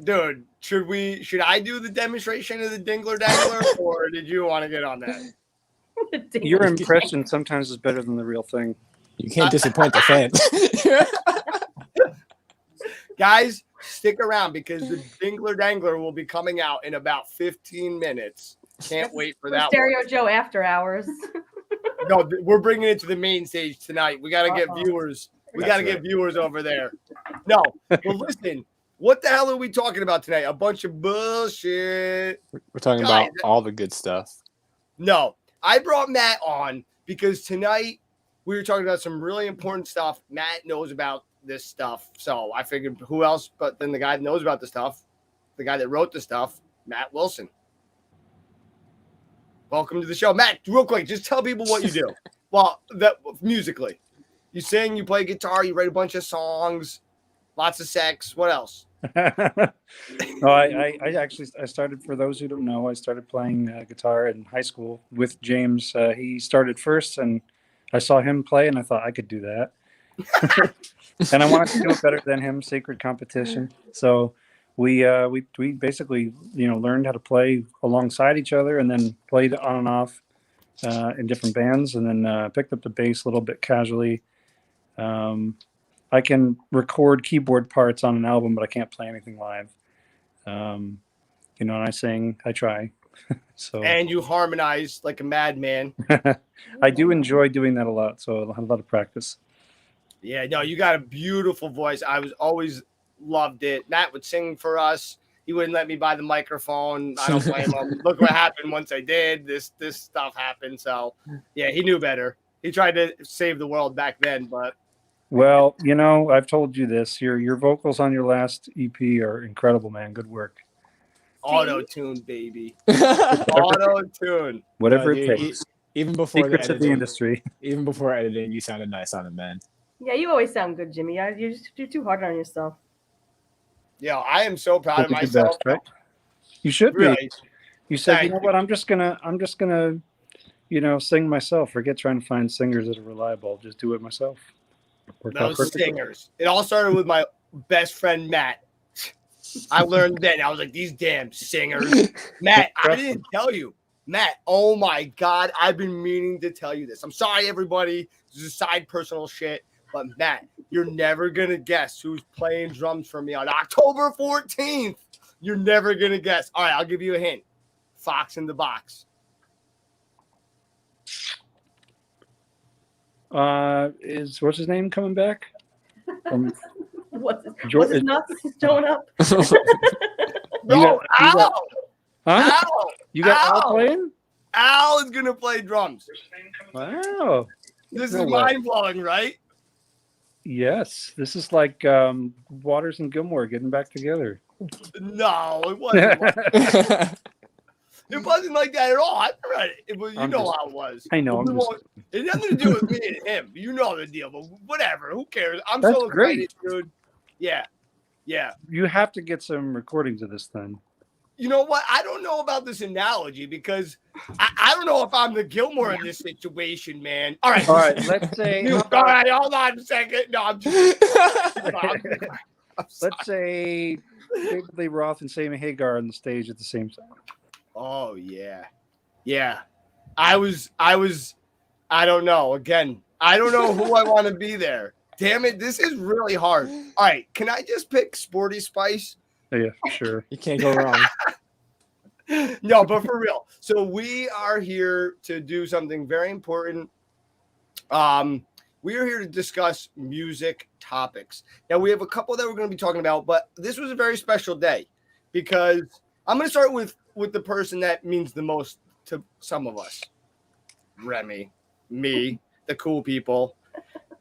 Dude, should I do the demonstration of the Dingler Dangler, or did you want to get on that? Your impression sometimes is better than the real thing. You can't disappoint the fans. Guys, stick around because the Dingler Dangler will be coming out in about 15 minutes. Can't wait for that Stereo one. Joe after hours. No, we're bringing it to the main stage tonight. We got to get viewers. We got to get viewers over there. No, well, listen. What the hell are we talking about tonight? A bunch of bullshit. We're talking Guys, about all the good stuff. No, I brought Matt on because tonight we were talking about some really important stuff. Matt knows about this stuff. So I figured who else but then the guy that knows about the stuff, the guy that wrote the stuff, Matt Wilson. Welcome to the show. Matt, real quick, just tell people what you do. Well, musically. You sing, you play guitar, you write a bunch of songs, lots of sex. What else? No, I actually started, for those who don't know, I started playing guitar in high school with James. He started first, and I saw him play, and I thought I could do that. And I wanted to do it better than him, sacred competition. So we basically, learned how to play alongside each other, and then played on and off in different bands, and then picked up the bass a little bit casually. I can record keyboard parts on an album, but I can't play anything live. And I sing, I try. So And you harmonize like a madman. I do enjoy doing that a lot. So I have a lot of practice. Yeah, no, you got a beautiful voice. I was always loved it. Matt would sing for us. He wouldn't let me buy the microphone. I don't blame him. Look what happened once I did. This stuff happened. So yeah, he knew better. He tried to save the world back then, but Well, I've told you this. Your vocals on your last EP are incredible, man. Good work. auto-tune, baby. Auto-tune. Whatever it takes. Even before Secrets of the industry. Even before editing, you sounded nice on it, man. Yeah, you always sound good, Jimmy. You're too hard on yourself. Yeah, I am so proud of Hope you do myself. best, right? You should be. Really? You said, Thank you know what? I'm just gonna, sing myself. Forget trying to find singers that are reliable. Just do it myself. Worked out Those perfectly. singers. It all started with my best friend Matt. I learned then. I was like, these damn singers. Matt, I didn't tell you. Matt, oh my God, I've been meaning to tell you this. I'm sorry, everybody. This is side personal shit. But Matt, you're never going to guess who's playing drums for me on October 14th. You're never going to guess. All right, I'll give you a hint. Fox in the Box. What's his name coming back? What's his nuts showing up? No, Al. Huh? Al. You got Al Al. playing? Al is going to play drums. Wow. This No is way. mind-blowing, right? Yes. This is like Waters and Gilmore getting back together. No, it wasn't. It wasn't like that at all. I read it. It was, you know how it was. I know. It had nothing to do with me and him. You know the deal, but whatever. Who cares? I'm That's so great. excited, dude. Yeah. Yeah. You have to get some recordings of this then. You know what? I don't know about this analogy because I don't know if I'm the Gilmore in this situation, man. All right. All right. Let's say. All right. Hold on a second. No, I'm just. Let's say David Lee Roth and Sammy Hagar on the stage at the same time. Oh yeah, yeah. I don't know. Again, I don't know who I want to be there. Damn it, this is really hard. All right, can I just pick Sporty Spice? Yeah, sure. You can't go wrong. No, but for real. So we are here to do something very important. We are here to discuss music topics. Now we have a couple that we're going to be talking about, but this was a very special day because I'm going to start with the person that means the most to some of us. Remy, me, the cool people.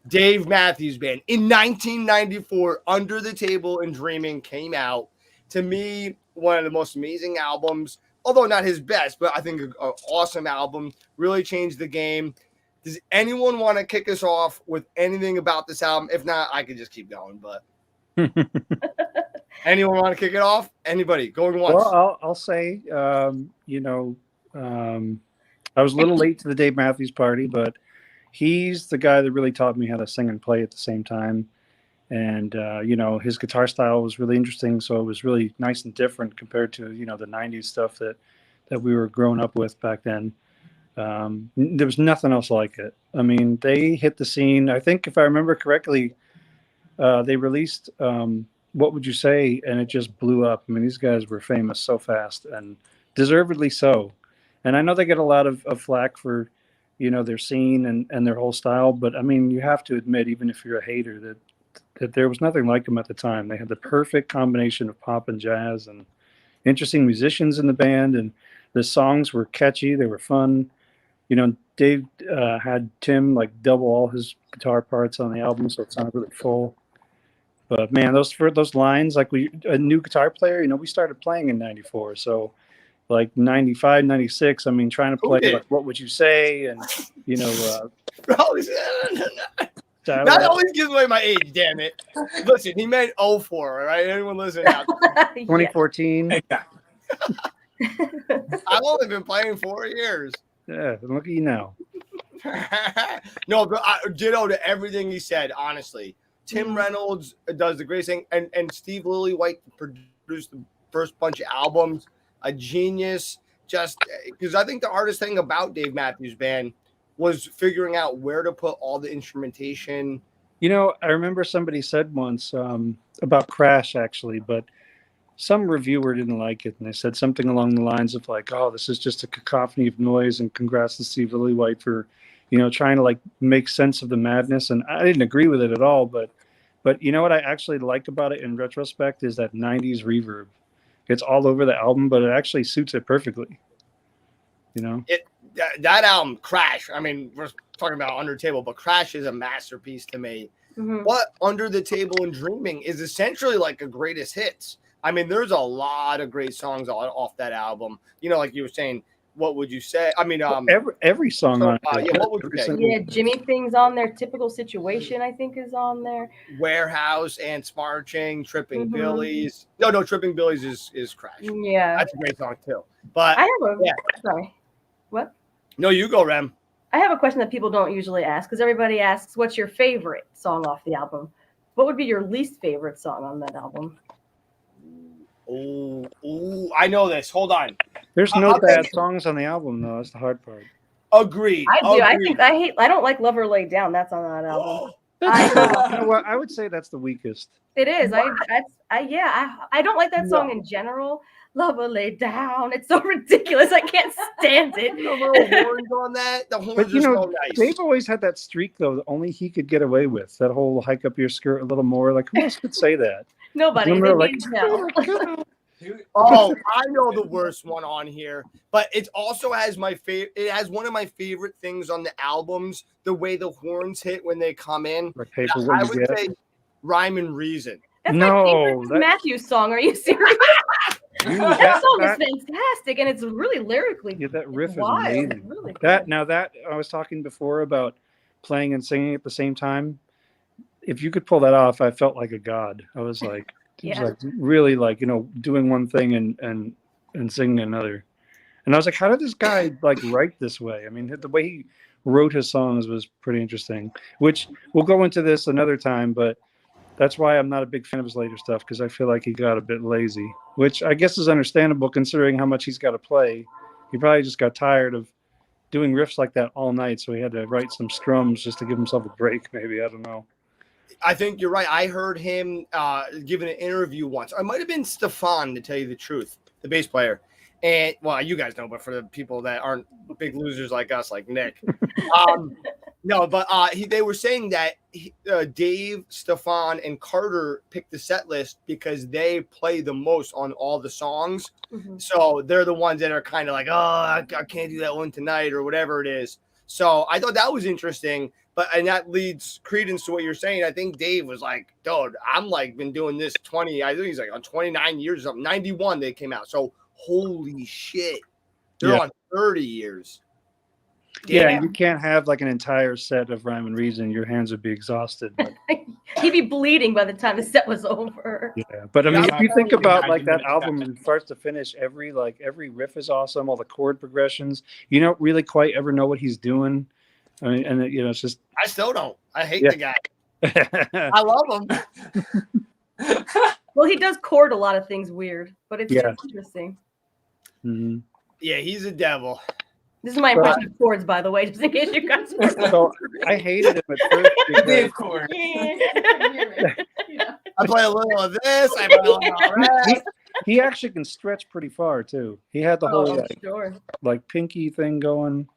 Dave Matthews Band. In 1994, Under the Table and Dreaming came out. To me, one of the most amazing albums, although not his best, but I think an awesome album. Really changed the game. Does anyone want to kick us off with anything about this album? If not, I could just keep going, but anyone want to kick it off? Anybody going once? Well, I'll say, I was a little late to the Dave Matthews party, but he's the guy that really taught me how to sing and play at the same time. And, his guitar style was really interesting. So it was really nice and different compared to, the 90s stuff that we were growing up with back then. There was nothing else like it. I mean, they hit the scene. I think if I remember correctly, they released What Would You Say? And it just blew up. I mean, these guys were famous so fast and deservedly so. And I know they get a lot of flack for, their scene and their whole style. But I mean, you have to admit, even if you're a hater, that there was nothing like them at the time. They had the perfect combination of pop and jazz and interesting musicians in the band. And the songs were catchy. They were fun. Dave had Tim like double all his guitar parts on the album, so it sounded really full. But man, those lines, like a new guitar player, we started playing in 94. So like 95, 96, I mean, trying to play like What Would You Say? And, that always gives away my age, damn it. Listen, he meant 04, all right? Anyone listening out? 2014. I've only been playing 4 years. Yeah, look at you now. No, but ditto to everything he said, honestly. Tim Reynolds does the greatest thing, and Steve Lillywhite produced the first bunch of albums. A genius, just because I think the hardest thing about Dave Matthews Band was figuring out where to put all the instrumentation. I remember somebody said once about Crash, actually, but some reviewer didn't like it, and they said something along the lines of like, "Oh, this is just a cacophony of noise," and congrats to Steve Lillywhite for, trying to like make sense of the madness. And I didn't agree with it at all, but you know what I actually like about it in retrospect is that 90s reverb. It's all over the album, but it actually suits it perfectly. That album, Crash. I mean, we're talking about Under the Table, but Crash is a masterpiece to me. Mm-hmm. What Under the Table and Dreaming is essentially like a greatest hits. I mean, there's a lot of great songs off that album. Like you were saying, What Would You Say? I mean, every song on it. What Would You Say? Yeah, Jimmy Thing's on there. Typical Situation, I think, is on there. Warehouse, Ants Marching, Tripping Billies. No, Tripping Billies is Crash. Yeah, that's a great song too. But sorry, what? No, you go, Rem. I have a question that people don't usually ask because everybody asks, "What's your favorite song off the album?" What would be your least favorite song on that album? Oh, I know this. Hold on. There's no bad songs on the album, though. That's the hard part. Agreed. I do. Agreed. I don't like Love or Lay Down. That's on that album. You know what? I would say that's the weakest. It is. Wow. I don't like that song in general. Love or Lay Down. It's so ridiculous. I can't stand it. The little horns on that. The horns are so nice. Dave always had that streak, though, that only he could get away with. That whole hike up your skirt a little more. Like, who else could say that? Nobody. Oh, I know the worst one on here, but it also has my favorite. It has one of my favorite things on the albums. The way the horns hit when they come in. Like I would say Rhyme and Reason. That's No, my favorite that- Matthews song. Are you serious? Dude, that song that- is fantastic, and it's really lyrically. Yeah, that riff is wild. amazing. Really good. That I was talking before about playing and singing at the same time. If you could pull that off, I felt like a god. I was like, it was Yeah. like really like, you know, doing one thing and singing another. And I was like, how did this guy like write this way? I mean, the way he wrote his songs was pretty interesting. Which we'll go into this another time, but that's why I'm not a big fan of his later stuff, because I feel like he got a bit lazy, which I guess is understandable considering how much he's got to play. He probably just got tired of doing riffs like that all night, so he had to write some strums just to give himself a break. Maybe, I don't know. I think you're right. I heard him giving an interview once. It might have been Stefan, to tell you the truth, the bass player. And well, you guys know, but for the people that aren't big losers like us, like Nick, no. But they were saying that Dave, Stefan, and Carter picked the set list because they play the most on all the songs. Mhm. So they're the ones that are kind of like, oh, I can't do that one tonight or whatever it is. So I thought that was interesting. And that leads credence to what you're saying. I think Dave was like, dude, I'm like been doing this 20, I think he's like on 29 years or something. 91 they came out. So holy shit. They're Yeah. on 30 years. Yeah, Damn. you can't have like an entire set of Rhyme and Reason. Your hands would be exhausted. But, He'd be bleeding by the time the set was over. yeah, but I mean, Yeah, if you think about 90 like that minutes album from start to finish, every riff is awesome. All the chord progressions, you don't really quite ever know what he's doing. I mean, and you know, it's just I still don't. I hate Yeah. the guy. I love him. Well, he does chord a lot of things weird, but it's Yeah. interesting. Mhm. Yeah, he's a devil. This is my But- impression of chords, by the way, just in case you guys. So I hated him at first because Dave Cord. I play a little of this. I play a little of that. he actually can stretch pretty far too. He had the whole Oh, sure. like pinky thing going.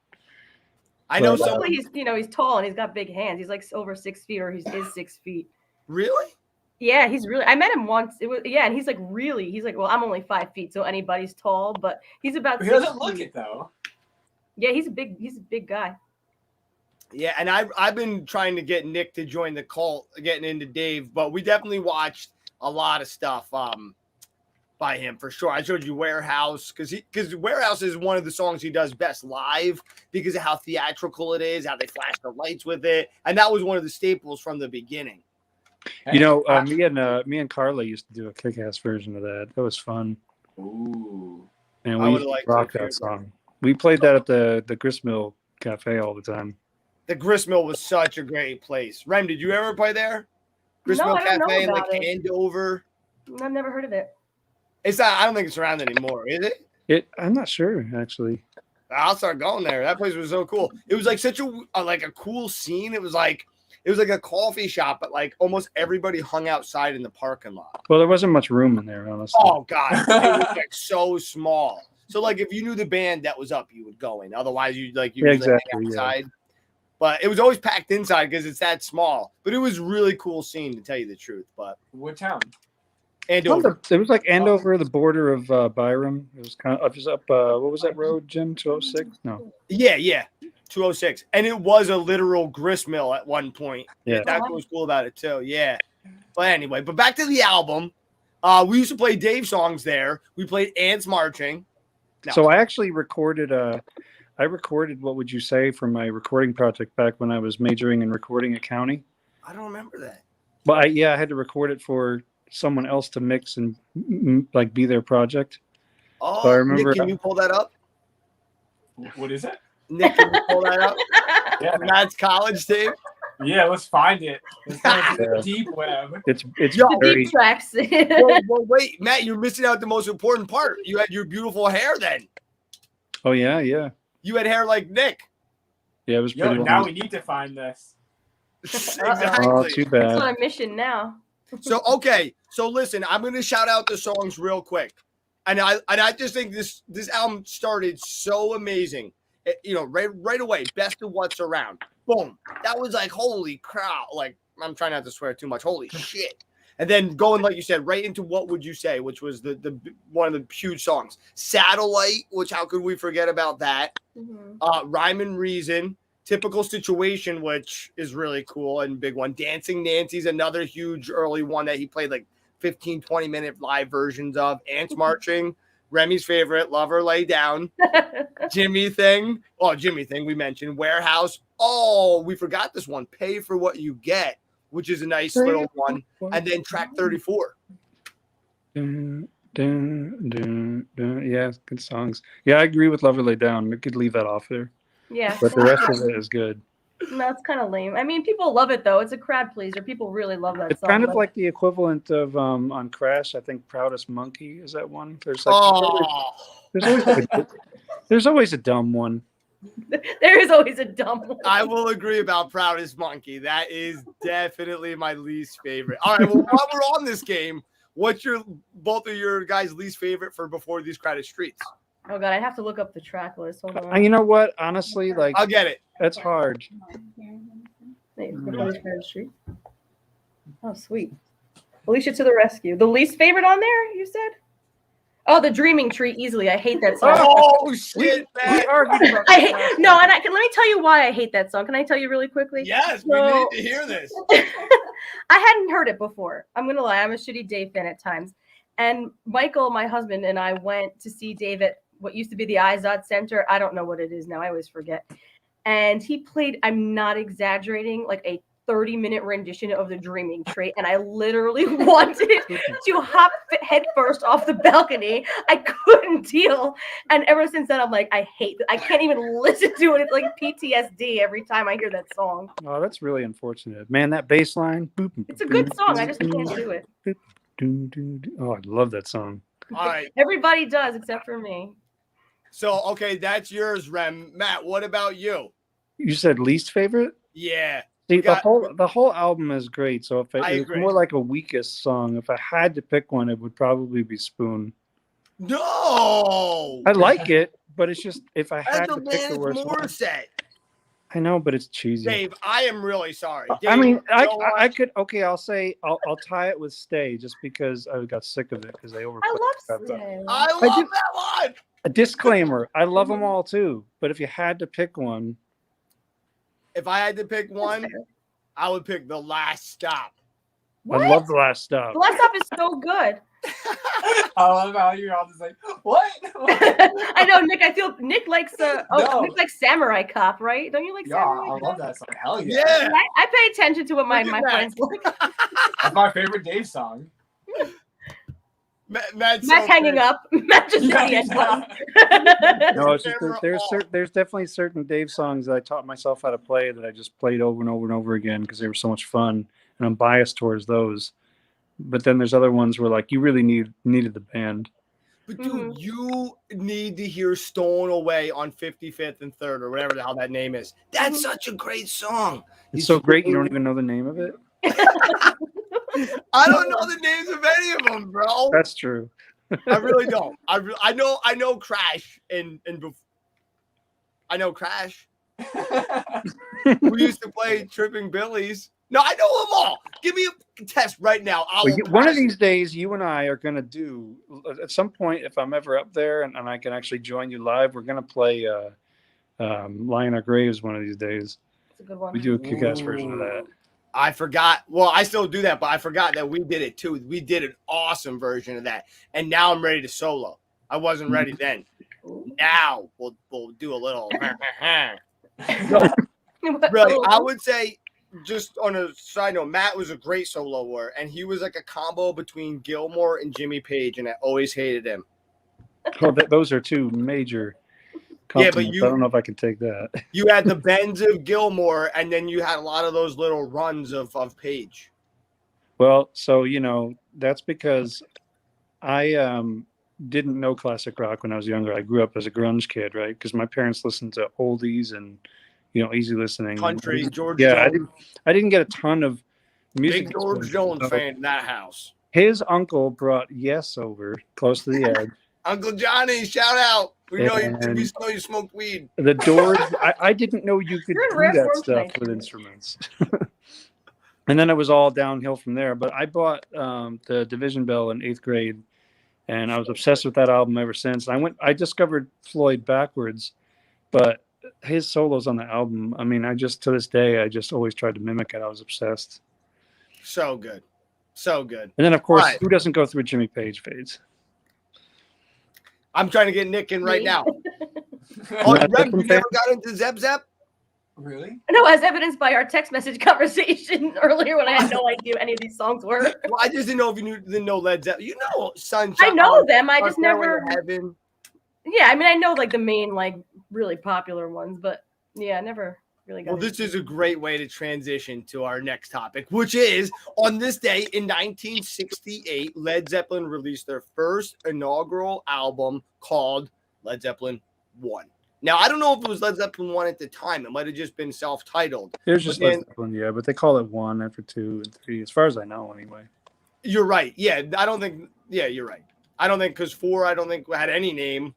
I know But, some. Hopefully he's tall and he's got big hands. He's like over 6 feet, or he is 6 feet. Really? Yeah, he's really. I met him once. And he's like really. He's like, well, I'm only 5 feet, so anybody's tall, but he's about. He 6 doesn't look feet. it though. Yeah, he's a big guy. Yeah, and I've been trying to get Nick to join the cult, getting into Dave, but we definitely watched a lot of stuff by him for sure. I showed you Warehouse because Warehouse is one of the songs he does best live because of how theatrical it is, how they flash the lights with it, and that was one of the staples from the beginning. You know, me and Carla used to do a kick-ass version of that. That was fun. Ooh. And I we would've liked to rocked too. that song. We played that at the Gristmill Cafe all the time. The Gristmill was such a great place. Rem, did you ever play there? Gristmill No, I don't know Cafe in like about it. Andover. I've never heard of it. It's not. I don't think it's around anymore, is it? I'm not sure actually. I'll start going there. That place was so cool. It was like such a cool scene. It was like a coffee shop, but like almost everybody hung outside in the parking lot. Well, there wasn't much room in there, honestly. Oh god, it was like so small. So like if you knew the band that was up, you would go in. Otherwise, you'd like Yeah, usually hang exactly, yeah. outside. But it was always packed inside because it's that small. But it was really cool scene to tell you the truth. But What town? Andover. It was like Andover, the border of Byram. It was kind of it was up. What was that road, Jim? 206? No. Yeah. 206. And it was a literal grist mill at one point. Yeah. That's what was cool about it too. Yeah. But anyway, but back to the album. We used to play Dave songs there. We played Ants Marching. No. So I actually recorded What Would You Say from my recording project back when I was majoring in recording accounting. I don't remember that. But I had to record it for someone else to mix and like be their project. Oh, So I remember- Nick, can you pull that up? What is it? Nick, can you pull that up? Yeah. Matt's college tape. Yeah, let's find it. Let's find Yeah. the deep web. It's Yo, very Deep tracks. well, wait, Matt, you're missing out the most important part. You had your beautiful hair then. Oh yeah. You had hair like Nick. Yeah, it was Yo, pretty now long. we need to find this. Exactly. Oh, too That's bad. on a mission now. So okay, so listen, I'm gonna shout out the songs real quick, and I just think this album started so amazing. Right away, best of what's around. Boom, that was like holy crap. Like I'm trying not to swear too much. Holy shit. And then going, like you said, right into What Would You Say, which was the one of the huge songs. Satellite, which how could we forget about that? Rhyme and Reason, Typical Situation, which is really cool and big one. Dancing Nancy's another huge early one that he played like 15, 20-minute live versions of. Ants Marching, Remy's favorite, Lover Lay Down, Jimmy Thing, we mentioned. Warehouse. Oh, we forgot this one. Pay for What You Get, which is a nice little one. And then track 34. Dun, dun, dun, dun. Yeah, good songs. Yeah, I agree with Lover Lay Down. We could leave that off there. Yeah. But the rest of it is good. No, it's kind of lame. I mean, people love it though. It's a crowd pleaser. People really love that It's song. kind of but- like the equivalent of on Crash. I think Proudest Monkey is that one. There's like there's always a dumb one. There is always a dumb one. I will agree about Proudest Monkey. That is definitely my least favorite. All right, well, while we're on this game, what's both of your guys' least favorite for Before These Crowded Streets? Oh god, I have to look up the track list. Hold on. You know what? Honestly, like I'll get it. That's hard. Wait, Before These Crowded Streets. Oh, sweet. Alicia to the rescue. The least favorite on there, you said? Oh, The Dreaming Tree, easily. I hate that song. Oh shit, man. I hate, no, and let me tell you why I hate that song. Can I tell you really quickly? Yes, we So- need to hear this. I hadn't heard it before. I'm gonna lie, I'm a shitty Dave fan at times. And Michael, my husband, and I went to see Dave at what used to be the Izod Center. I don't know what it is now. I always forget. And he played, I'm not exaggerating, like a 30-minute rendition of The Dreaming Tree, and I literally wanted to hop head first off the balcony. I couldn't deal, and ever since then, I'm like, I hate it. I can't even listen to it. It's like PTSD every time I hear that song. Oh, that's really unfortunate, man. That bass line. It's a good song. I just can't do it. Oh, I love that song. All right. Everybody does except for me. So, okay, that's yours, Rem. Matt, what about you? You said least favorite? Yeah. See, the whole album is great. So if I it's agree. more like a weakest song, if I had to pick one, it would probably be Spoon. No. I like it, but it's just if I had That's to the pick the Alanis worst one. Morissette. I know, but it's cheesy. Dave, I am really sorry. I Dave, mean, you know what? I could okay. I'll say I'll tie it with Stay just because I got sick of it because they overplayed. I love that. Stay. I love that one. A disclaimer: I love them all too, but if you had to pick one, If I had to pick one, I would pick The Last Stop. What? I love The Last Stop. The last stop is so good. I love how you're all just like, what? I know, Nick. I feel Nick likes No. Nick likes Samurai Cop, right? Don't you like Yeah, Samurai I Cop? love that song. Hell yeah. Yeah. I pay attention to what my Look at friends like. That's my favorite Dave song. Matt's Matt's hanging up. Matt just Yeah, hit the end button. No, it's just there's definitely certain Dave songs that I taught myself how to play that I just played over and over and over again because they were so much fun, and I'm biased towards those. But then there's other ones where like you really needed the band. But dude, you need to hear Stolen Away on 55th and 3rd or whatever the hell that name is. That's such a great song. It's so great you don't even know the name of it. I don't know the names of any of them, bro. That's true. I really don't. I know Crash and I know Crash. We used to play Tripping Billies. No, I know them all. Give me a test right now. One of these days, you and I are going to do, at some point, if I'm ever up there and I can actually join you live, we're going to play Lie in Our Graves one of these days. That's a good one. We do a kick-ass version of that. I forgot. Well, I still do that, but I forgot that we did it too. We did an awesome version of that. And now I'm ready to solo. I wasn't ready then. Now we'll do a little. Really, I would say, just on a side note, Matt was a great soloer, and he was like a combo between Gilmore and Jimmy Page, and I always hated him. Oh, those are two major Yeah, but compliments. I don't know if I can take that. You had the bends of Gilmore, and then you had a lot of those little runs of Page. Well, so, that's because I didn't know classic rock when I was younger. I grew up as a grunge kid, right? Because my parents listened to oldies and, easy listening. Country, George Yeah, Jones. I didn't get a ton of music. Big George exposure. Jones So fan in that house. His uncle brought Yes over close to the edge. Uncle Johnny, shout out. We know And- you smoked weed. The Doors, I didn't know you could You're in do rare that form stuff tonight. with instruments. And then it was all downhill from there. But I bought the Division Bell in 8th grade, and I was obsessed with that album ever since. I discovered Floyd backwards, but his solos on the album, I mean, to this day, I just always tried to mimic it. I was obsessed. So good. So good. And then, of course, All right. who doesn't go through Jimmy Page phase? I'm trying to get Nick in right Me? now. Not Oh, a Rem, Zeppelin you fan? never got into Zep Zep? Really? No, as evidenced by our text message conversation earlier when I had no idea what any of these songs were. Well, I just didn't know if you didn't know Led Zeppelin. You know Sunshine. I know them. I Our just Stairway never. to Heaven. Yeah, I mean, I know like the main, like really popular ones, but yeah, I never really got. Well, this is a great way to transition to our next topic, which is on this day in 1968, Led Zeppelin released their first inaugural album called Led Zeppelin 1. Now, I don't know if it was Led Zeppelin 1 at the time. It might have just been self-titled. It was just But Led then- Zeppelin, yeah, but they call it 1 after 2 and 3, as far as I know, anyway. You're right. Yeah, I don't think. Yeah, you're right. I don't think because 4, I don't think had any name.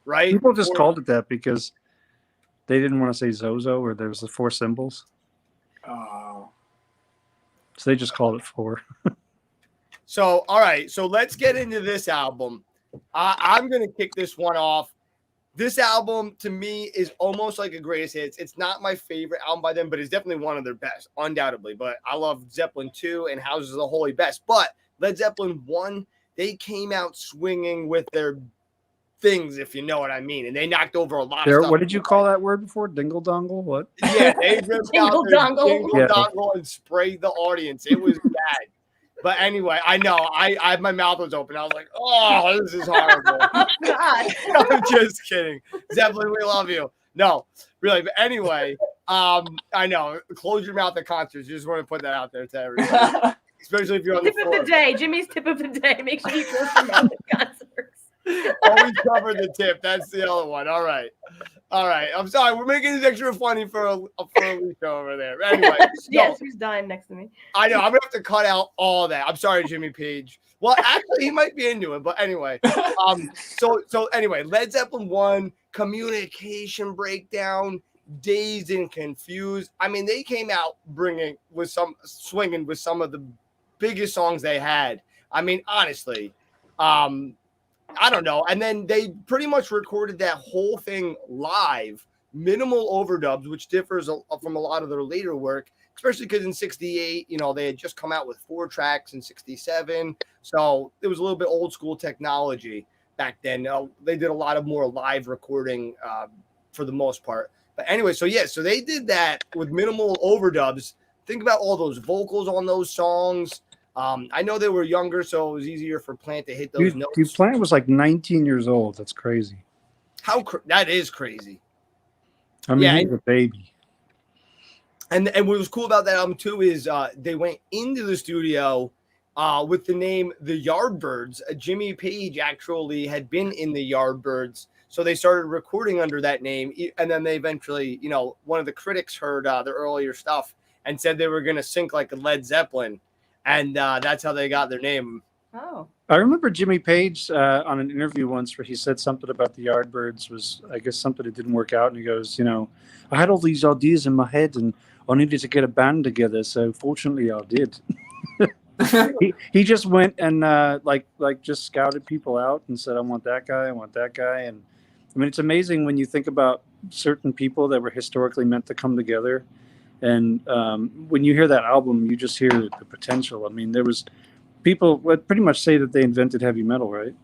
Right? People just 4 called it that because they didn't want to say Zozo, or there was the 4 symbols, Oh. so they just called it 4. So, all right. So let's get into this album. I'm going to kick this one off. This album, to me, is almost like a greatest hits. It's not my favorite album by them, but it's definitely one of their best, undoubtedly. But I love Zeppelin 2 and Houses of the Holy Best. But Led Zeppelin 1, they came out swinging with their things, if you know what I mean. And they knocked over a lot of stuff. What did you call that word before? Dingle dongle? What? Yeah, they ripped Dingle out their dongle. dingle Yeah. dongle and sprayed the audience. It was bad. But anyway, I know. I my mouth was open. I was like, oh, this is horrible. Oh God. I'm just kidding. Zeppelin, we love you. No, really. But anyway, I know. Close your mouth at concerts. Just want to put that out there to everybody. Especially if you're on the Tip floor. of the day, Jimmy's tip of the day. Make sure you close your mouth at concerts. Always cover the tip. That's the other one. All right. All right. I'm sorry. We're making this extra funny for Alicia over there. Anyway. Yes, who's dying next to me? I know. I'm going to have to cut out all that. I'm sorry, Jimmy Page. Well, actually, he might be into it. But anyway. So anyway, Led Zeppelin 1, Communication Breakdown, Dazed and Confused. I mean, they came out swinging with some of the biggest songs they had. I mean, honestly, I don't know. And then they pretty much recorded that whole thing live, minimal overdubs, which differs from a lot of their later work, especially because in 68, they had just come out with 4 tracks in 67. So it was a little bit old school technology back then. They did a lot of more live recording for the most part. But anyway, so they did that with minimal overdubs. Think about all those vocals on those songs. I know they were younger, so it was easier for Plant to hit those notes. Plant was like 19 years old. That's crazy. That is crazy. I mean, Yeah, he's a baby. And what was cool about that album too is they went into the studio with the name The Yardbirds. Jimmy Page actually had been in the Yardbirds, so they started recording under that name. And then they eventually, one of the critics heard their earlier stuff and said they were going to sync like a Led Zeppelin. And that's how they got their name. Oh. I remember Jimmy Page on an interview once where he said something about the Yardbirds was, I guess, something that didn't work out. And he goes, I had all these ideas in my head and I needed to get a band together. So fortunately I did. he just went and just scouted people out and said, I want that guy. I want that guy. And I mean, it's amazing when you think about certain people that were historically meant to come together. And when you hear that album, you just hear the potential. I mean, there was people would pretty much say that they invented heavy metal, right?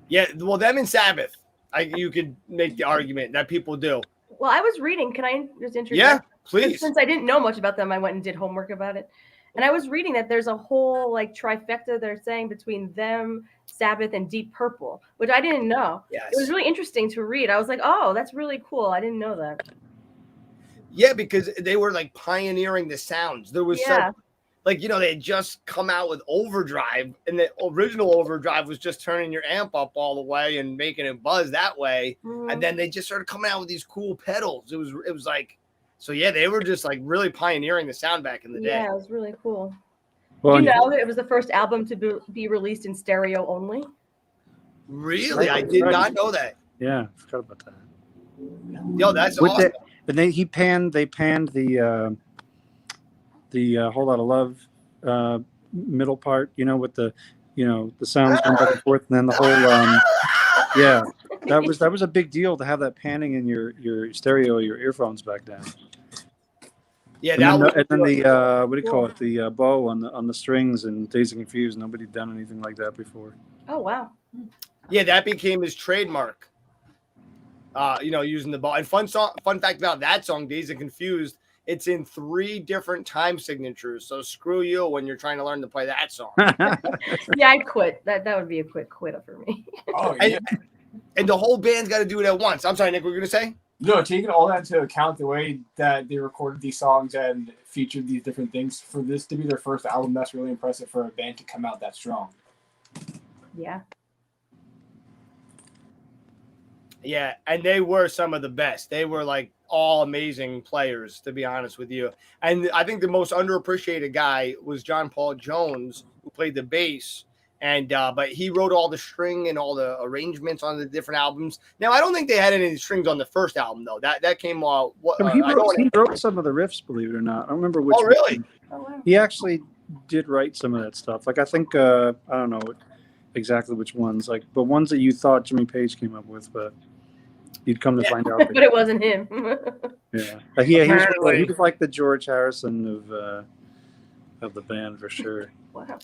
Yeah, well, them and Sabbath, you could make the argument that people do. Well, I was reading. Can I just interject? Yeah, please. Since I didn't know much about them, I went and did homework about it. And I was reading that there's a whole trifecta they're saying between them, Sabbath, and Deep Purple, which I didn't know. Yes. It was really interesting to read. I was like, oh, that's really cool. I didn't know that. Yeah, because they were pioneering the sounds. There was they had just come out with Overdrive, and the original Overdrive was just turning your amp up all the way and making it buzz that way. Mhm. And then they just started coming out with these cool pedals. It was they were just really pioneering the sound back in the day. Yeah, it was really cool. Well, Do you know that it was the first album to be released in stereo only? Really? I did not know that. Yeah, I forgot about that. Yo, that's With awesome. they panned the Whole Lot of Love middle part, with the sounds going back and forth, and then the whole yeah, that was a big deal to have that panning in your stereo, your earphones back then. Yeah, And that then, was and then good. the what do you call it? The bow on the strings and Dazed and Confused. Nobody'd done anything like that before. Oh wow. Yeah, that became his trademark. Using the ball. And fun fact about that song, Dazed and Confused, it's in 3 different time signatures. So screw you when you're trying to learn to play that song. Yeah, I'd quit. That would be a quick quitter for me. Oh yeah. And the whole band's got to do it at once. I'm sorry, Nick, what were you gonna say? No, taking all that into account, the way that they recorded these songs and featured these different things, for this to be their first album, that's really impressive for a band to come out that strong. Yeah. Yeah, and they were some of the best. They were like all amazing players, to be honest with you. And I think the most underappreciated guy was John Paul Jones, who played the bass. And but he wrote all the string and all the arrangements on the different albums. Now I don't think they had any strings on the first album though. That came out. He wrote some of the riffs, believe it or not. I don't remember which. Oh really? One. He actually did write some of that stuff. Like I think I don't know exactly which ones. Like but ones that you thought Jimmy Page came up with, but you'd come to find out. But it wasn't him. Yeah, he was like the George Harrison of the band for sure. Wow.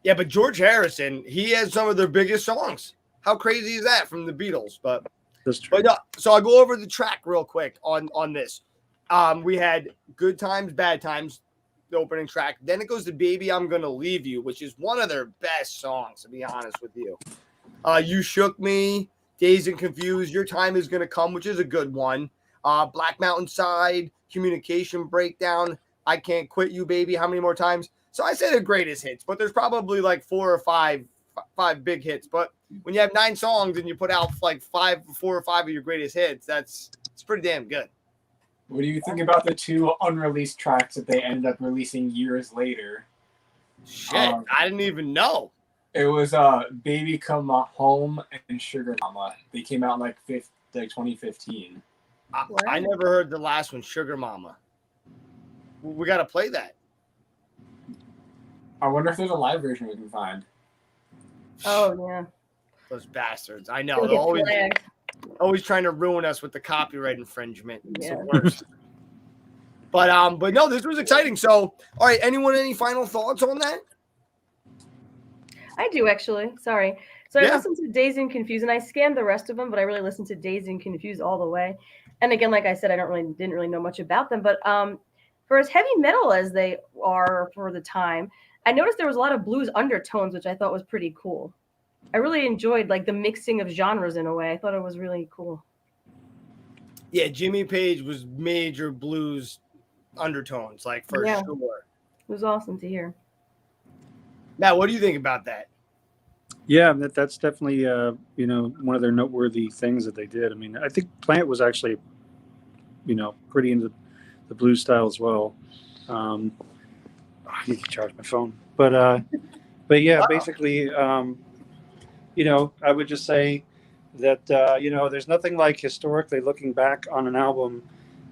Yeah, but George Harrison, he has some of their biggest songs. How crazy is that from the Beatles? But that's true. But so I'll go over the track real quick on this. We had Good Times, Bad Times, the opening track. Then it goes to Baby, I'm Gonna Leave You, which is one of their best songs, to be honest with you. You Shook Me, Dazed and Confused, Your Time Is Gonna Come, which is a good one. Black Mountain Side, Communication Breakdown, I Can't Quit You, Baby, How Many More Times? So I say the greatest hits, but there's probably like 4 or 5 big hits. But when you have 9 songs and you put out like 4 or 5 of your greatest hits, it's pretty damn good. What do you think about the 2 unreleased tracks that they ended up releasing years later? Shit, I didn't even know. It was Baby Come Home and Sugar Mama. They came out in like 2015. I never heard the last one, Sugar Mama. We got to play that. I wonder if there's a live version we can find. Oh yeah. Those bastards. I know. They're always trying to ruin us with the copyright infringement. It's the worst. But no, this was exciting. So, all right, anyone any final thoughts on that? I do actually. Sorry. So I listened to Dazed and Confused, and I scanned the rest of them, but I really listened to Dazed and Confused all the way. And again, like I said, I didn't really know much about them, but for as heavy metal as they are for the time, I noticed there was a lot of blues undertones, which I thought was pretty cool. I really enjoyed like the mixing of genres in a way. I thought it was really cool. Yeah, Jimmy Page was major blues undertones, like for sure. It was awesome to hear. Matt, what do you think about that? Yeah, that's definitely one of their noteworthy things that they did. I mean, I think Plant was actually, pretty into the blues style as well. I need to charge my phone, but yeah, basically, I would just say that there's nothing like historically looking back on an album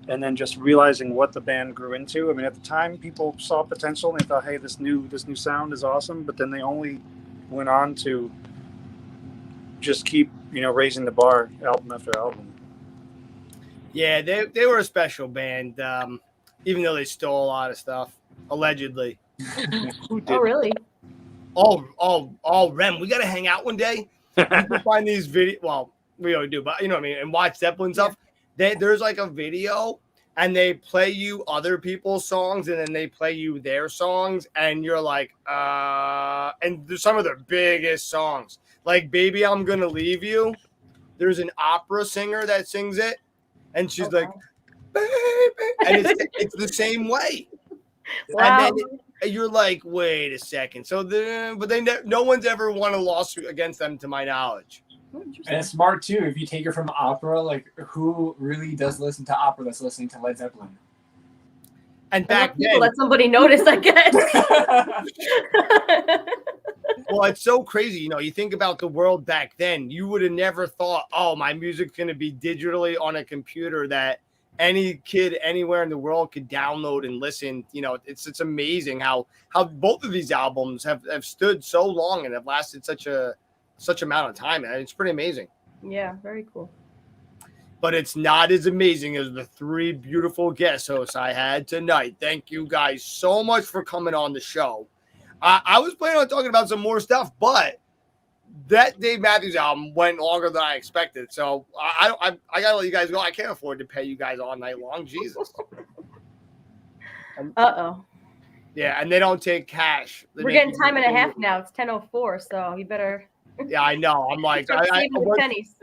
and then just realizing what the band grew into. I mean, at the time, people saw potential and they thought, "Hey, this new sound is awesome," but then they only went on to just keep raising the bar album after album. Yeah, they were a special band, even though they stole a lot of stuff allegedly. Oh really? Oh, Rem, we gotta hang out one day. We can find these videos. Well, we already do, but you know what I mean. And watch Zeppelin stuff. There's like a video, and they play you other people's songs, and then they play you their songs, and you're like, and there's some of their biggest songs, like "Baby, I'm Gonna Leave You." There's an opera singer that sings it, and she's like, "Baby," and it's the same way. Wow. And then you're like, wait a second. So, no one's ever won a lawsuit against them, to my knowledge. And it's smart too. If you take it from opera, like who really does listen to opera that's listening to Led Zeppelin? And back then, let somebody notice, I guess. Well, it's so crazy. You think about the world back then. You would have never thought, oh, my music's going to be digitally on a computer that any kid anywhere in the world could download and listen. It's amazing how both of these albums have stood so long and have lasted such amount of time. And it's pretty amazing. Yeah, very cool. but it's not as amazing as the 3 beautiful guest hosts I had tonight. Thank you guys so much for coming on the show. I was planning on talking about some more stuff, but that Dave Matthews album went longer than I expected. So I gotta let you guys go. I can't afford to pay you guys all night long. Jesus. Uh-oh. Yeah, and they don't take cash. We're getting time and a half now. It's 10:04, so you better. Yeah, I know. I'm like, start saving the pennies.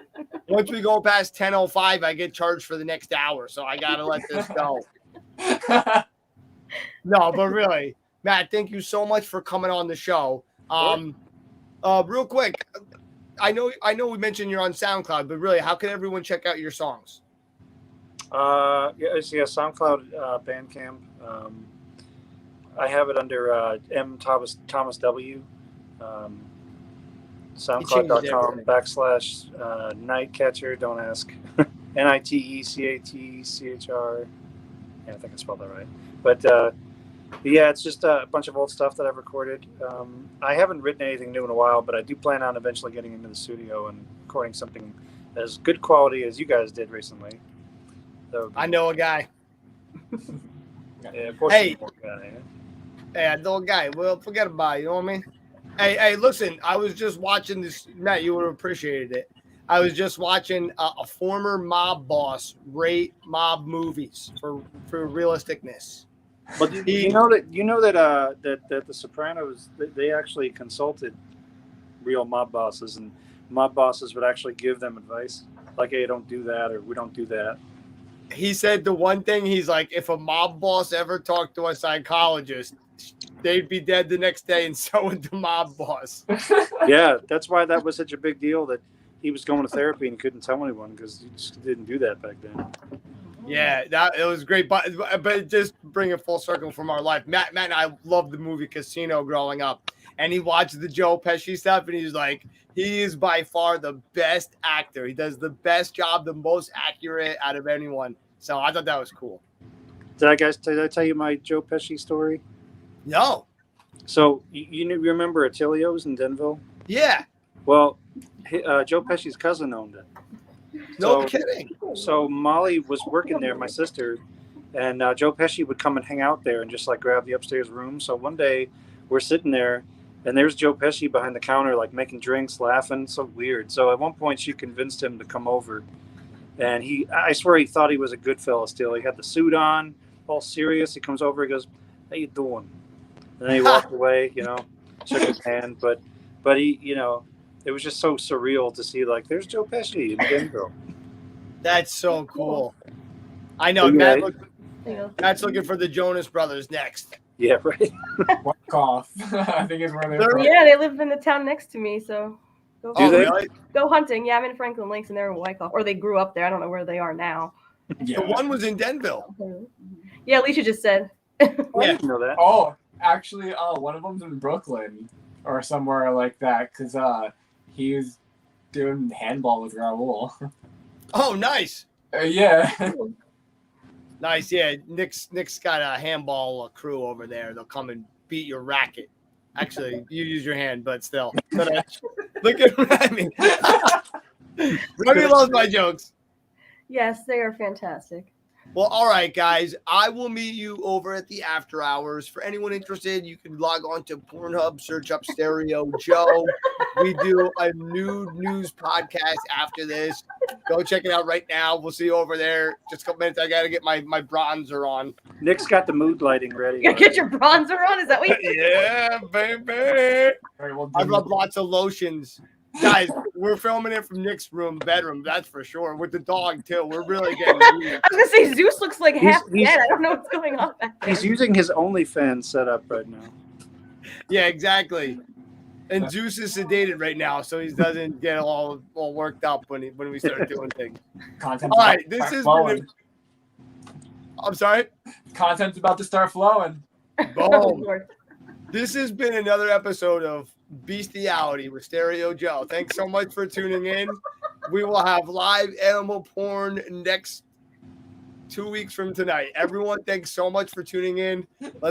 once we go past 10:05, I get charged for the next hour. So I gotta let this go. No, but really, Matt, thank you so much for coming on the show. Real quick, I know we mentioned you're on SoundCloud, but really, how can everyone check out your songs? SoundCloud, Bandcamp. I have it under M. Thomas W. SoundCloud.com / Nightcatcher. Don't ask. NITECATCHR. Yeah, I think I spelled that right. But yeah, it's just a bunch of old stuff that I've recorded. I haven't written anything new in a while, but I do plan on eventually getting into the studio and recording something as good quality as you guys did recently. So, I know a guy. Yeah, of course. Hey. You know a guy, yeah. Hey, I know a guy. Well, forget about it. You know what I mean? Hey, listen, I was just watching this. Matt, you would have appreciated it. I was just watching a former mob boss rate mob movies for realisticness. But you know that the Sopranos, they actually consulted real mob bosses, and mob bosses would actually give them advice, like, "Hey, don't do that," or "We don't do that." He said the one thing, he's like, if a mob boss ever talked to a psychologist, they'd be dead the next day, and so would the mob boss. Yeah, that's why that was such a big deal that he was going to therapy and couldn't tell anyone, because he just didn't do that back then. Yeah, it was great, but just bring it full circle from our life. Matt and I loved the movie Casino growing up, and he watched the Joe Pesci stuff, and he's like, he is by far the best actor. He does the best job, the most accurate out of anyone. So I thought that was cool. Did I tell you my Joe Pesci story? No. So you remember Attilio's in Denville? Yeah. Well, Joe Pesci's cousin owned it. No kidding. So Molly was working there, my sister, and Joe Pesci would come and hang out there and just like grab the upstairs room. So one day we're sitting there, and there's Joe Pesci behind the counter, like making drinks, laughing. So weird. So at one point she convinced him to come over, and I swear he thought he was a good fella still. He had the suit on, all serious. He comes over, he goes, "How you doing?" And then he walked away, shook his hand, but he, it was just so surreal to see, like, there's Joe Pesci in Denver. That's so cool. I know. Yeah. Matt's looking for the Jonas Brothers next. Yeah, right. Walk off. I think is where they're from. Yeah, they live in the town next to me, so go, Really? Go hunting. Yeah, I'm in Franklin Lakes, and they're in Wyckoff, or they grew up there. I don't know where they are now. The one was in Denville. Yeah, Alicia just said. I didn't know that. Oh, actually, one of them's in Brooklyn or somewhere like that, because he was doing handball with Raul. Oh, nice. Yeah. Nice. Yeah, Nick's got a handball crew over there. They'll come and beat your racket. Actually, you use your hand, but still. Look at Remy. Remy loves my jokes. Yes, they are fantastic. Well, all right, guys. I will meet you over at the after hours. For anyone interested, you can log on to Pornhub, search up Stereo Joe. We do a nude news podcast after this. Go check it out right now. We'll see you over there. Just a couple minutes. I got to get my bronzer on. Nick's got the mood lighting ready. You get your bronzer on? Is that what you Yeah, baby. I rub lots of lotions. Guys, we're filming it from Nick's bedroom, that's for sure. With the dog, too. We're really getting I was going to say, Zeus looks like half he's- dead. I don't know what's going on back there. He's using his OnlyFans setup right now. Yeah, exactly. And Zeus is sedated right now, so he doesn't get all worked up when we start doing things. Content's All right, about to this start is. flowing. I'm sorry. Content's about to start flowing. Boom. This has been another episode of Bestiality with Stereo Joe. Thanks so much for tuning in. We will have live animal porn next 2 weeks from tonight. Everyone, thanks so much for tuning in.